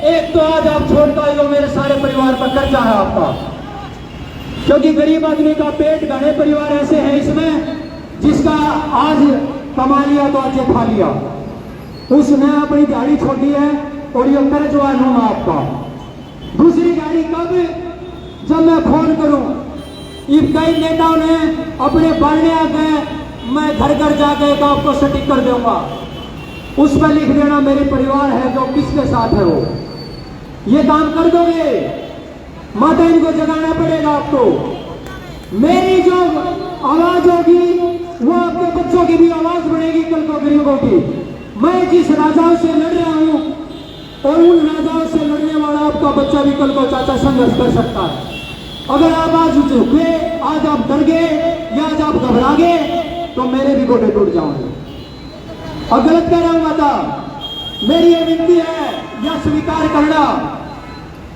एक तो आज आप छोड़ता हो, मेरे सारे परिवार पर कर्जा है आपका। क्योंकि गरीब आदमी का पेट, घने परिवार ऐसे हैं इसमें जिसका आज कमा लिया तो आज खा लिया, उसने अपनी गाड़ी छोड़ी है और ये कर्ज वाला हूं आपका। दूसरी गाड़ी कब? जब मैं फोन करूं। कई नेताओं ने अपने बढ़ने आ गए, मैं घर घर जाके तो आपको सटीक कर दूंगा, उस पर लिख देना मेरे परिवार है जो किसके साथ है वो। ये काम कर दोगे? माता इनको जगाना पड़ेगा आपको। मेरी जो आवाज होगी वो आपके बच्चों की भी आवाज बनेगी कल को गरीबों की। मैं जिस राजाओं से लड़ रहा हूं और उन राजाओं से लड़ने वाला आपका बच्चा भी कल को चाचा संघर्ष कर सकता है। अगर आप आज झुके, आज आप डर गए या आज आप घबरा गए तो मेरे भी गोडे टूट जाओगे। और गलत कह रहा हूं माता, मेरी ये विनती है या स्वीकार करना।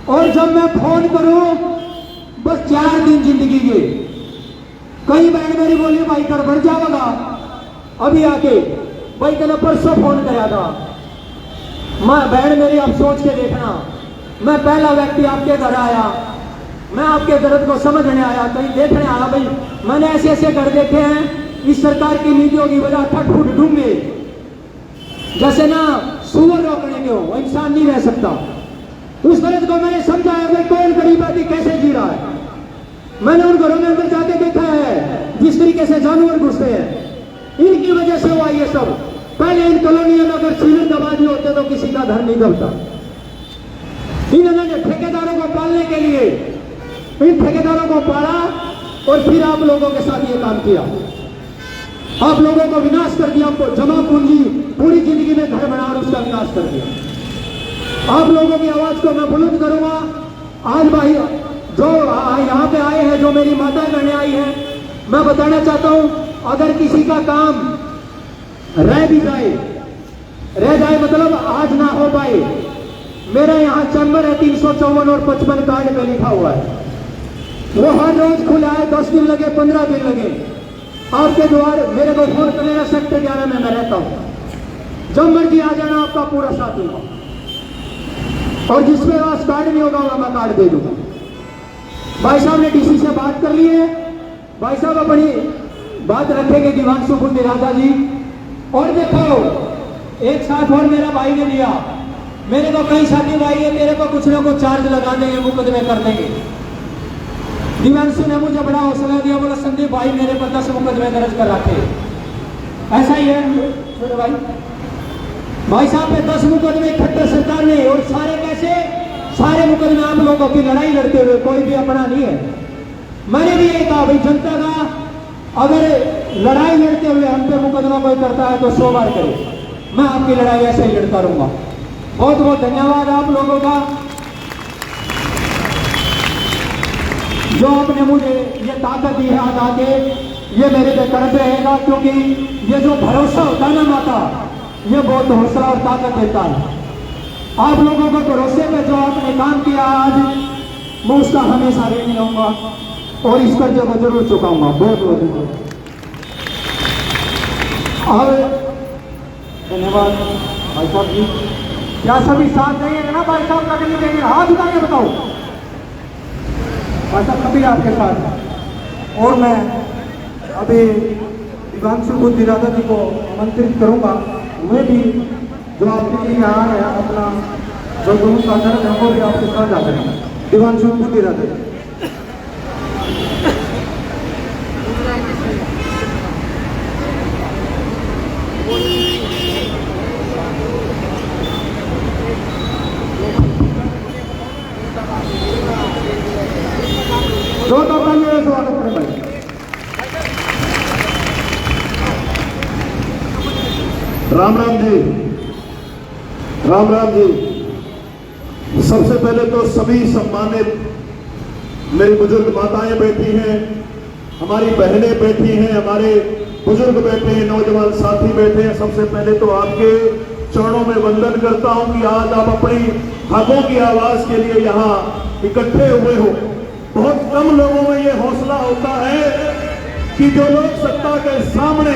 और जब मैं फोन करूं बस 4 दिन जिंदगी के, कई बहन मेरी बोली भाई गड़बड़ जाएगा अभी आके, भाई कहना परसों फोन कराया था। मैं बहन मेरी अब सोच के देखना, मैं पहला व्यक्ति आपके घर आया, मैं आपके दर्द को समझने आया, कहीं देखने आया। भाई मैंने ऐसे ऐसे घर देखे हैं, इस सरकार की नीतियों की वजह ठट फुट ढूंढे, जैसे ना सुअर रोकने के हो, वो इंसान नहीं रह सकता। उस दर्द को मैंने समझाया भाई कौन गरीब आदमी कैसे जी रहा है। मैंने उन घरों में अंदर जाके देखा है जिस तरीके से जानवर घुसते हैं, इनकी वजह से हुआ ये सब। पहले इन कॉलोनियों में अगर सीलन दबा दिए होते तो किसी का घर नहीं दबता। इन्होंने ठेकेदारों को पालने के लिए इन ठेकेदारों को पाला और फिर आप लोगों के साथ ये काम किया। आप लोगों को विनाश कर दिया, आपको जमा पूंजी पूरी जिंदगी में घर बना और उसका विनाश कर दिया। आप लोगों की आवाज को मैं बुलंद करूंगा। आज भाई जो यहाँ पे आए हैं, जो मेरी माता करने आई है, मैं बताना चाहता हूं अगर किसी का काम रह भी जाए, रह जाए मतलब आज ना हो पाए, मेरा यहाँ चैम्बर है 354 और 55 कार्ड में लिखा हुआ है, वो हर रोज खुला है। 10 दिन लगे 15 दिन लगे, आपके द्वार मेरे को फोन करेगा, सेक्टर 11 में मैं रहता हूं, जब मर्जी आ जाना, आपका पूरा साथ दूंगा। और जिसमें पास कार्ड नहीं होगा मैं कार्ड दे दूंगा। भाई साहब ने डीसी से बात कर ली है, भाई साहब अपनी बात रखेंगे दिवांशु बुद्धि राजा जी। और देखो एक साथ और मेरा भाई ने दिया, मेरे को कई साथी भाई है, मेरे को कुछ ना कुछ चार्ज लगा देंगे, मुकदमे कर देंगे। दिवांशु ने मुझे बड़ा हौसला दिया, बोला संदीप भाई मेरे पर 10 मुकदमे दर्ज कर रखे। ऐसा ही है छोटे भाई साहब पे 10 मुकदमे इकट्ठे सरकार ने, और सारे कैसे, सारे मुकदमे आप लोगों की लड़ाई लड़ते हुए, कोई भी अपना नहीं है। मैंने भी यही कहा भाई जनता का अगर लड़ाई लड़ते हुए हम पे मुकदमा कोई करता है तो 100 बार करे, मैं आपकी लड़ाई ऐसे ही लड़ता रहूंगा। बहुत बहुत धन्यवाद आप लोगों का जो आपने मुझे ये ताकत दी है आज आके, ये मेरे पे कर्तव्य रहेगा, क्योंकि ये जो भरोसा होता है ना माता, ये बहुत हौसला और ताकत देता है। आप लोगों को भरोसे पे जो आपने काम किया आज, मैं उसका हमेशा ऋणी रहूंगा और इस कर्जे को जरूर चुकाऊंगा। बहुत बहुत धन्यवाद। और धन्यवाद भाई साहब जी। क्या सभी साथ देंगे ना भाई साहब, लगने देंगे? हाथ उठा के बताओ भाई साहब कभी आपके साथ। और मैं अभी दिवांशु बुद्धि राजा जी को आमंत्रित करूंगा, मैं भी जो आपके लिए यहाँ है अपना जो गुरु का दर्द है वो भी आपके साथ जाते हैं। दिवांशु बुद्धि राजा जी। दो तो पहले स्वागत करें भाई। राम राम जी, राम राम जी। सबसे पहले तो सभी सम्मानित मेरी बुजुर्ग माताएं बैठी हैं, हमारी बहनें बैठी हैं, हमारे बुजुर्ग बैठे हैं, नौजवान साथी बैठे हैं। सबसे पहले तो आपके चरणों में वंदन करता हूं कि आज आप अपनी हकों की आवाज के लिए यहाँ इकट्ठे हुए हो। बहुत कम लोगों में ये हौसला होता है कि जो लोग सत्ता के सामने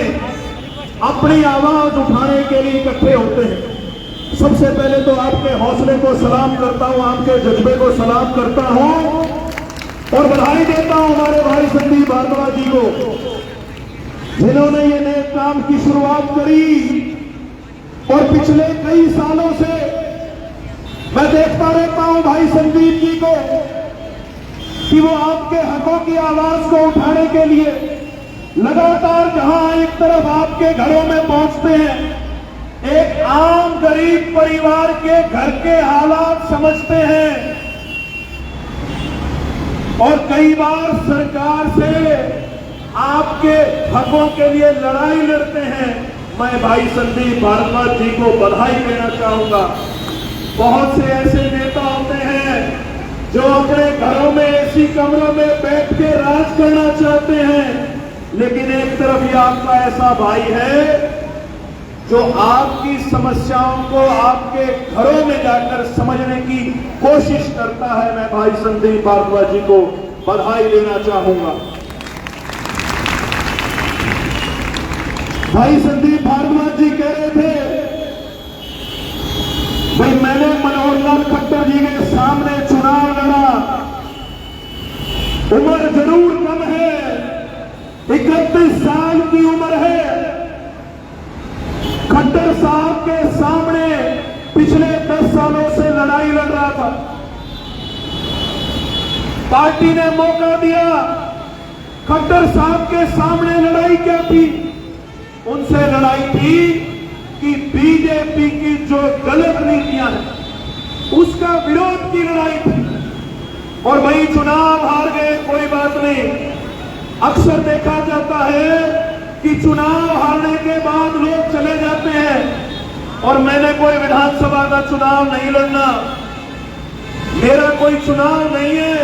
अपनी आवाज उठाने के लिए इकट्ठे होते हैं। सबसे पहले तो आपके हौसले को सलाम करता हूं, आपके जज्बे को सलाम करता हूं और बधाई देता हूं हमारे भाई संदीप भारद्वाज जी को, जिन्होंने ये नए काम की शुरुआत करी। और पिछले कई सालों से मैं देखता रहता हूं भाई संदीप जी को कि वो आपके हकों की आवाज को उठाने के लिए लगातार जहां एक तरफ आपके घरों में पहुंचते हैं, एक आम गरीब परिवार के घर के हालात समझते हैं और कई बार सरकार से आपके हकों के लिए लड़ाई लड़ते हैं। मैं भाई संदीप भारद्वाज जी को बधाई देना चाहूंगा। बहुत से ऐसे नेता होते हैं जो अपने घरों में एसी कमरों में बैठ के राज करना चाहते हैं, लेकिन एक तरफ ये आपका ऐसा भाई है जो आपकी समस्याओं को आपके घरों में जाकर समझने की कोशिश करता है। मैं भाई संदीप भारद्वाज जी को बधाई देना चाहूंगा। भाई संदीप भारद्वाज जी कह रहे थे, भाई मैंने मनोहर लाल खट्टर जी के सामने चुनाव लड़ा, उम्र जरूर कम है, 31 साल की उम्र है। खट्टर साहब के सामने पिछले 10 सालों से लड़ाई लड़ रहा था। पार्टी ने मौका दिया। खट्टर साहब के सामने लड़ाई क्या थी? उनसे लड़ाई थी कि बीजेपी की जो गलत नीतियां हैं उसका विरोध की लड़ाई थी। और भाई चुनाव हार गए, कोई बात नहीं। अक्सर देखा जाता है कि चुनाव हारने के बाद लोग चले जाते हैं। और मैंने कोई विधानसभा का चुनाव नहीं लड़ना, मेरा कोई चुनाव नहीं है,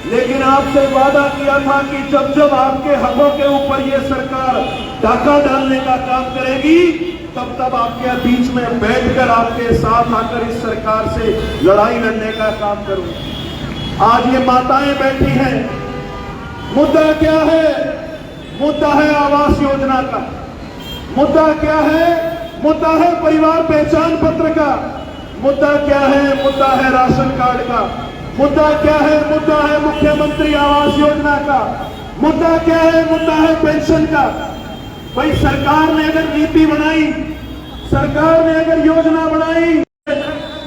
लेकिन आपसे वादा किया था कि जब जब आपके हकों के ऊपर ये सरकार डाका डालने का काम करेगी, तब तब आपके बीच में बैठकर आपके साथ आकर इस सरकार से लड़ाई लड़ने का काम करूंगा। आज ये माताएं बैठी हैं, मुद्दा क्या है? मुद्दा है आवास योजना का। मुद्दा क्या है? मुद्दा है परिवार पहचान पत्र का। मुद्दा क्या है? मुद्दा है राशन कार्ड का। मुद्दा क्या है? मुद्दा है मुख्यमंत्री आवास योजना का। मुद्दा क्या है? मुद्दा है पेंशन का। भाई सरकार ने अगर नीति बनाई, सरकार ने अगर योजना बनाई,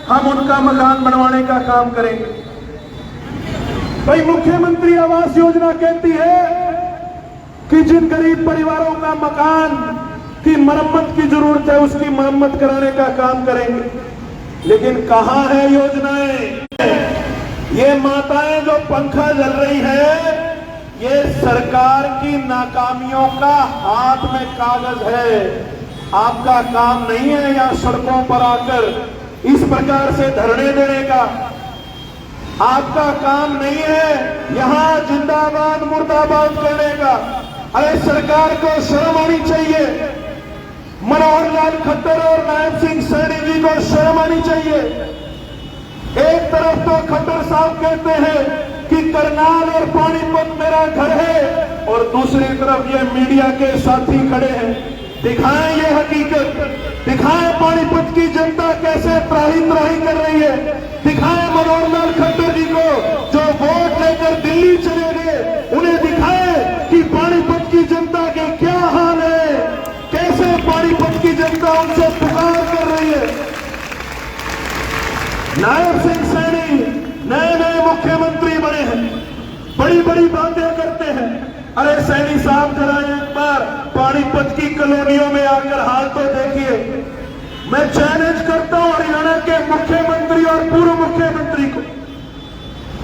हम उनका मकान बनवाने का काम करेंगे। भाई मुख्यमंत्री आवास योजना कहती है कि जिन गरीब परिवारों का मकान की मरम्मत की जरूरत है उसकी मरम्मत कराने का काम करेंगे, लेकिन कहां है योजनाएं? ये माताएं जो पंखा जल रही है, ये सरकार की नाकामियों का हाथ में कागज है। आपका काम नहीं है यहां सड़कों पर आकर इस प्रकार से धरने देने का। आपका काम नहीं है यहां जिंदाबाद मुर्दाबाद करने का। अरे सरकार को शर्म आनी चाहिए। मनोहर लाल खट्टर और नायब सिंह सैनी जी को शर्म आनी चाहिए। एक तरफ तो खट्टर साहब कहते हैं कि करनाल और पानीपत मेरा घर है, और दूसरी तरफ ये मीडिया के साथी खड़े हैं। दिखाएं ये हकीकत, दिखाएं पानीपत की जनता कैसे त्राही त्राही कर रही है। दिखाएं मनोहर लाल खट्टर जी को जो वोट लेकर दिल्ली चले गए, उन्हें दिखाएं कि पानीपत की जनता के क्या हाल है, कैसे पानीपत की जनता उनसे पुकार कर रही है। नायब सिंह सैनी नए नए मुख्यमंत्री बने हैं, बड़ी बड़ी बातें करते हैं। अरे सैनी साहब जरा एक बार पानीपत की कॉलोनियों में आकर हाल तो देखिए। मैं चैलेंज करता हूं हरियाणा के मुख्यमंत्री और पूर्व मुख्यमंत्री को,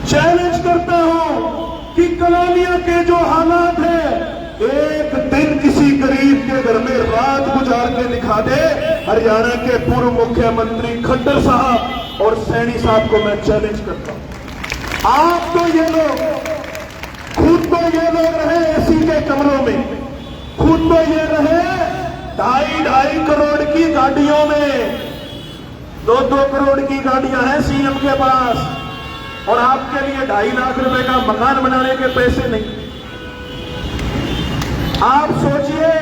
चैलेंज करता हूं कि कॉलोनियों के जो हालात हैं, एक दिन किसी गरीब के घर में रात गुजार के दिखा दे हरियाणा के पूर्व मुख्यमंत्री खट्टर साहब और सैनी साहब को मैं चैलेंज करता हूं। आप तो ये लोग खुद तो ये लोग रहे एसी के कमरों में, खुद तो ये रहे 2.5 करोड़ की गाड़ियों में, 2-2 करोड़ की गाड़ियां हैं सीएम के पास, और आपके लिए 2.5 लाख रुपए का मकान बनाने के पैसे नहीं। आप सोचिए,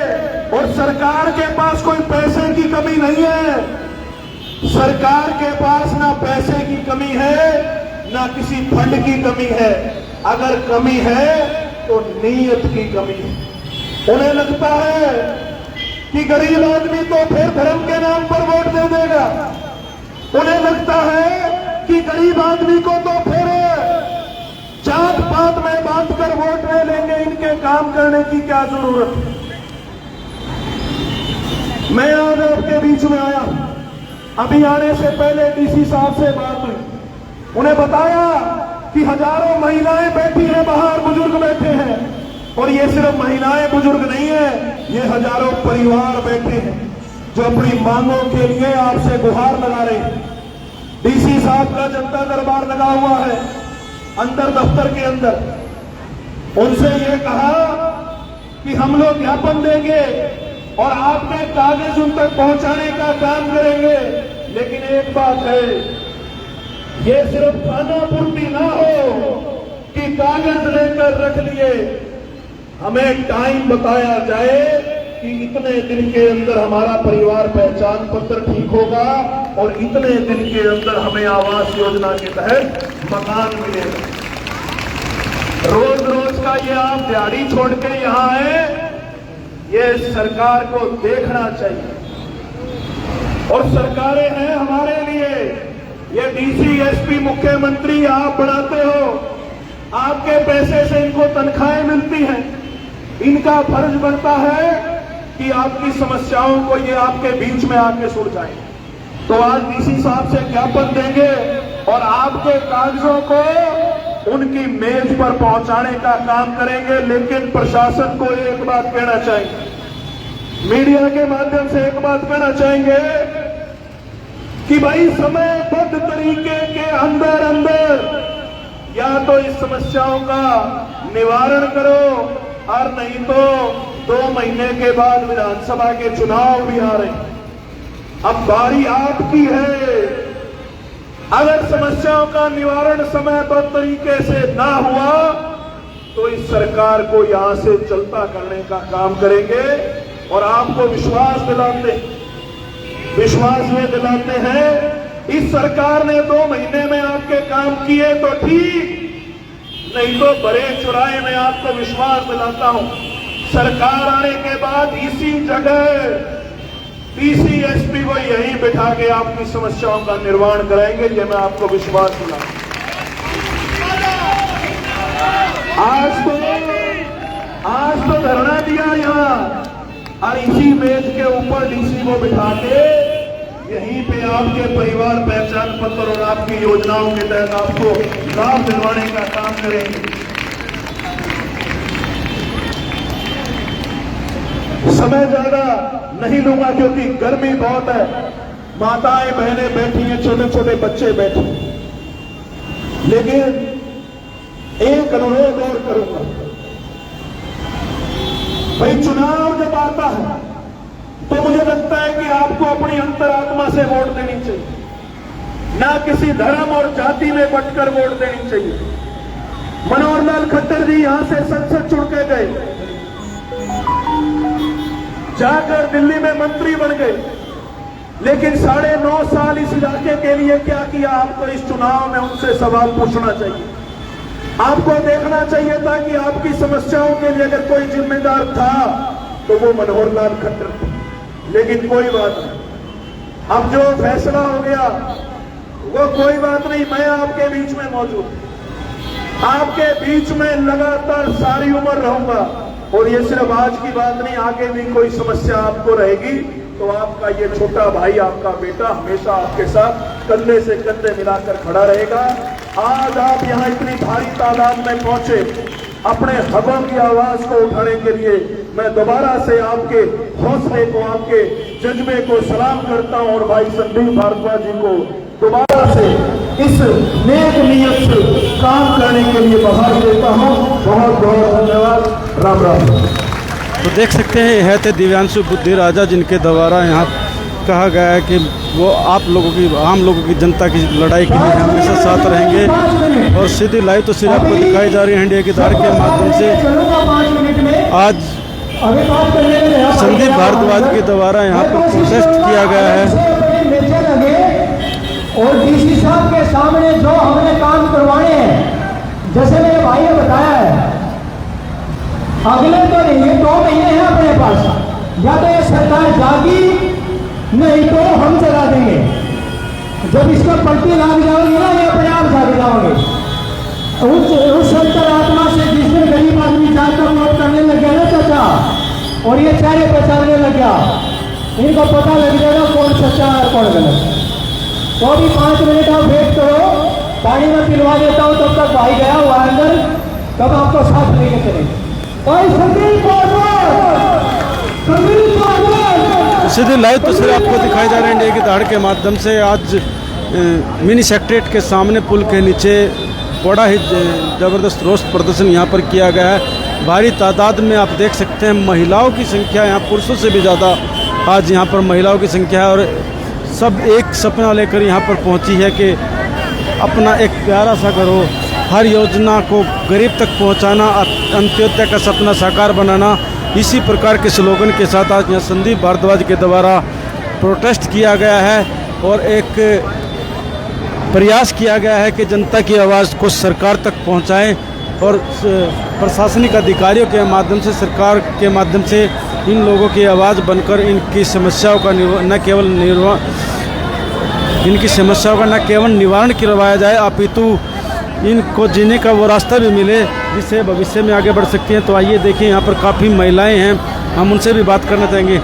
और सरकार के पास कोई पैसे की कमी नहीं है। सरकार के पास ना पैसे की कमी है, ना किसी फंड की कमी है। अगर कमी है तो नीयत की कमी है। उन्हें लगता है कि गरीब आदमी तो फिर धर्म के नाम पर वोट दे देगा। उन्हें लगता है कि गरीब आदमी को तो फिर जात पात में बांधकर वोट ले लेंगे, इनके काम करने की क्या जरूरत है। मैं आज आपके बीच में आया, अभी आने से पहले डीसी साहब से बात हुई, उन्हें बताया कि हजारों महिलाएं बैठी हैं बाहर, बुजुर्ग बैठे हैं, और ये सिर्फ महिलाएं बुजुर्ग नहीं है, ये हजारों परिवार बैठे हैं जो अपनी मांगों के लिए आपसे गुहार लगा रहे हैं। डीसी साहब का जनता दरबार लगा हुआ है अंदर दफ्तर के अंदर, उनसे ये कहा कि हम लोग ज्ञापन देंगे और आपके कागज उन तक पहुंचाने का काम करेंगे, लेकिन एक बात है, ये सिर्फ खाना पूर्ति ना हो कि कागज लेकर रख लिए, हमें टाइम बताया जाए कि इतने दिन के अंदर हमारा परिवार पहचान पत्र ठीक होगा और इतने दिन के अंदर हमें आवास योजना के तहत मकान मिलेगा। रोज रोज का ये आप दिहाड़ी छोड़ के यहां आए, ये सरकार को देखना चाहिए। और सरकारें हैं हमारे लिए, ये डीसी एसपी मुख्यमंत्री आप बढ़ाते हो, आपके पैसे से इनको तनख्वाहें मिलती हैं, इनका फर्ज बनता है कि आपकी समस्याओं को ये आपके बीच में आके सुलझाएं। तो आज डीसी साहब से ज्ञापन देंगे और आपके कागजों को उनकी मेज पर पहुंचाने का काम करेंगे। लेकिन प्रशासन को एक बात कहना चाहेंगे, मीडिया के माध्यम से एक बात कहना चाहेंगे कि भाई समयबद्ध तरीके के अंदर अंदर या तो इस समस्याओं का निवारण करो और नहीं तो 2 महीने के बाद विधानसभा के चुनाव भी आ रहे हैं। अब बारी आपकी है, अगर समस्याओं का निवारण समयबद्ध तरीके से ना हुआ तो इस सरकार को यहां से चलता करने का काम करेंगे। और आपको विश्वास ये दिलाते हैं, इस सरकार ने 2 महीने में आपके काम किए तो ठीक, नहीं तो बड़े चौराहे में आपको विश्वास दिलाता हूं, सरकार आने के बाद इसी जगह डीसी एसपी को यहीं बिठा के आपकी समस्याओं का निर्वहन कराएंगे, ये मैं आपको विश्वास दिलाता हूं। आज तो धरना दिया यहां और इसी मेज के ऊपर डीसी को बिठा के यहीं पे आपके परिवार पहचान पत्र और आपकी योजनाओं के तहत आपको लाभ दिलवाने का काम करेंगे। समय ज्यादा नहीं लूंगा क्योंकि गर्मी बहुत है, माताएं बहनें बैठी हैं, छोटे छोटे बच्चे बैठे हैं, लेकिन एक अनुरोध और करूंगा, भाई चुनाव जब आता है तो मुझे लगता है कि आपको अपनी अंतरात्मा से वोट देनी चाहिए, ना किसी धर्म और जाति में बंटकर वोट देनी चाहिए। मनोहर लाल खट्टर जी यहां से संसद चुन के गए, जाकर दिल्ली में मंत्री बन गए, लेकिन 9.5 साल इस इलाके के लिए क्या किया? आपको इस चुनाव में उनसे सवाल पूछना चाहिए, आपको देखना चाहिए था कि आपकी समस्याओं के लिए अगर कोई जिम्मेदार था तो वो मनोहर लाल खट्टर थे। लेकिन कोई बात नहीं, अब जो फैसला हो गया वो कोई बात नहीं, मैं आपके बीच में मौजूद, आपके बीच में लगातार सारी उम्र रहूंगा। और ये सिर्फ आज की बात नहीं, आगे भी कोई समस्या आपको रहेगी तो आपका ये छोटा भाई, आपका बेटा हमेशा आपके साथ कंधे से कंधे मिलाकर खड़ा रहेगा। आज आप यहाँ इतनी भारी तादाद में पहुंचे, अपने हकों की आवाज को उठाने के लिए मैं दोबारा से आपके हौसले को, आपके जज्बे को सलाम करता हूं और भाई संदीप भारद्वाज जी को दोबारा से इस नेक नियत से काम करने के लिए बधाई देता हूं। बहुत बहुत धन्यवाद। राम राम। तो देख सकते हैं यह थे दिव्यांशु बुद्धि राजा, जिनके द्वारा यहाँ कहा गया है कि वो आप लोगों की, आम लोगों की, जनता की लड़ाई के लिए हमेशा साथ रहेंगे। और सीधी लाइव तस्वीर आपको दिखाई जा रही है इंडिया की धार के माध्यम से। आज संदीप भारद्वाज के द्वारा यहाँ पर प्रोटेस्ट किया गया है। और डीसी साहब के सामने जो हमने काम करवाए हैं, जैसे मेरे भाई ने बताया है, अगले तो नहीं है, 2 महीने हैं अपने पास, या तो ये सरकार जागी नहीं तो हम चला देंगे। जब इसको पलटी लाग जाओगी ना, ये अपने आप जाग जाओगे। उस अंतरात्मा से जिस दिन गरीब आदमी जाकर वोट करने लग गया ना चाचा, और ये चेहरे पहचानने लग गया, इनको पता लग जाएगा कौन सच्चा है कौन गलत। तो भी 5 मिनट आप वेट करो, पानी में पिलवा देता हूँ, तब तक भाई गया हुआ अंदर, तब आपको साथ लेके चलेंगे। सीधे लाइव तस्वीर आपको दिखाई जा रही है इंडिया की दहाड़ के माध्यम से। आज मिनी सेक्रेटरीट के सामने पुल के नीचे बड़ा ही ज़बरदस्त रोष प्रदर्शन यहाँ पर किया गया है। भारी तादाद में आप देख सकते हैं महिलाओं की संख्या, यहाँ पुरुषों से भी ज़्यादा आज यहाँ पर महिलाओं की संख्या है। और सब एक सपना लेकर यहाँ पर पहुँची है कि अपना एक प्यारा सा घर हो, हर योजना को गरीब तक पहुँचाना, अंत्योदय का सपना साकार बनाना। इसी प्रकार के स्लोगन के साथ आज यहाँ संदीप भारद्वाज के द्वारा प्रोटेस्ट किया गया है और एक प्रयास किया गया है कि जनता की आवाज़ को सरकार तक पहुंचाएं और प्रशासनिक अधिकारियों के माध्यम से, सरकार के माध्यम से इन लोगों की आवाज़ बनकर इनकी समस्याओं का न केवल निवारण करवाया जाए, अपितु इनको जीने का वो रास्ता भी मिले जिससे भविष्य में आगे बढ़ सकती हैं। तो आइए देखिए, यहाँ पर काफ़ी महिलाएं हैं, हम उनसे भी बात करना चाहेंगे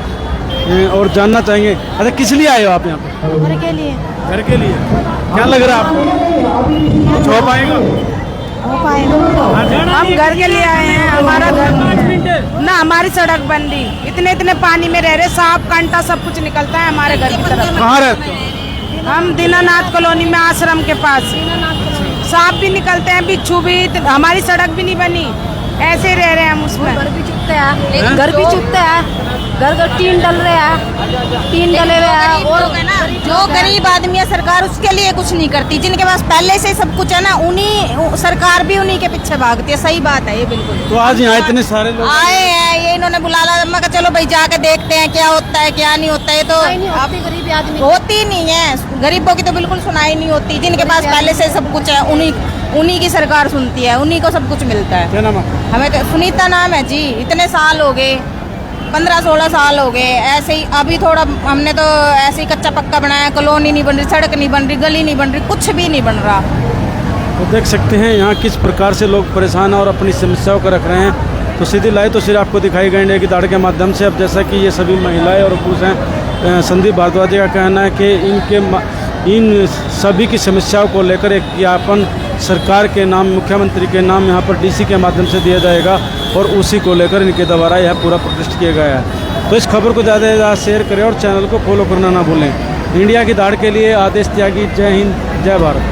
और जानना चाहेंगे। अच्छा, किस लिए आए हो आप यहाँ पर? घर के लिए। घर के लिए क्या लग रहा है आपको? कुछ हो पाएगा? हम घर के लिए आए हैं। हमारा घर ना, हमारी सड़क बन रही, इतने पानी में रह रहे, सांप कांटा सब कुछ निकलता है हमारे घर की तरफ। कहाँ रहते हो? हम दीनानाथ कॉलोनी में, आश्रम के पास। सांप भी निकलते हैं, बिच्छू भी। हमारी सड़क भी नहीं बनी, ऐसे रह रहे हैं हम उसमें। घर भी चुपते हैं, घर भी चुपते हैं, घर टीन डल रहे हैं, टीन डले हुए हैं। और जो गरीब आदमी है सरकार उसके लिए कुछ नहीं करती, जिनके पास पहले से सब कुछ है ना, उन्हीं सरकार भी उन्हीं के पीछे भागती है। सही बात है ये, बिल्कुल। तो आज यहाँ इतने सारे लोग आए हैं, ये इन्होंने बुलाया, मैं कहा चलो भाई जाके देखते हैं क्या होता है क्या नहीं होता है। तो गरीब आदमी होती नहीं है, गरीबों की तो बिल्कुल सुनाई नहीं होती। जिनके पास पहले से सब कुछ है उन्हीं की सरकार सुनती है, उन्हीं को सब कुछ मिलता है। क्या नाम है? हमें तो सुनीता नाम है जी। इतने साल हो गए, 15-16 साल हो गए ऐसे ही। अभी थोड़ा हमने तो ऐसे ही कच्चा पक्का बनाया, कॉलोनी नहीं बन रही, सड़क नहीं बन रही, गली नहीं बन रही, कुछ भी नहीं बन रहा। तो देख सकते हैं यहाँ किस प्रकार से लोग परेशान और अपनी समस्याओं को रख रहे हैं। तो सीधी लाइव तस्वीर आपको दिखाई गई इंडिया की दहाड़ के माध्यम से। अब जैसा कि ये सभी महिलाएं और पुरुष हैं, संदीप भारद्वाज का कहना है कि इन सभी की समस्याओं को लेकर एक ज्ञापन सरकार के नाम, मुख्यमंत्री के नाम यहाँ पर डीसी के माध्यम से दिया जाएगा और उसी को लेकर इनके द्वारा यह पूरा प्रोटेस्ट किया गया है। तो इस खबर को ज़्यादा से ज़्यादा शेयर करें और चैनल को फॉलो करना ना भूलें। इंडिया की दहाड़ के लिए आदेश त्यागी। जय हिंद, जय भारत।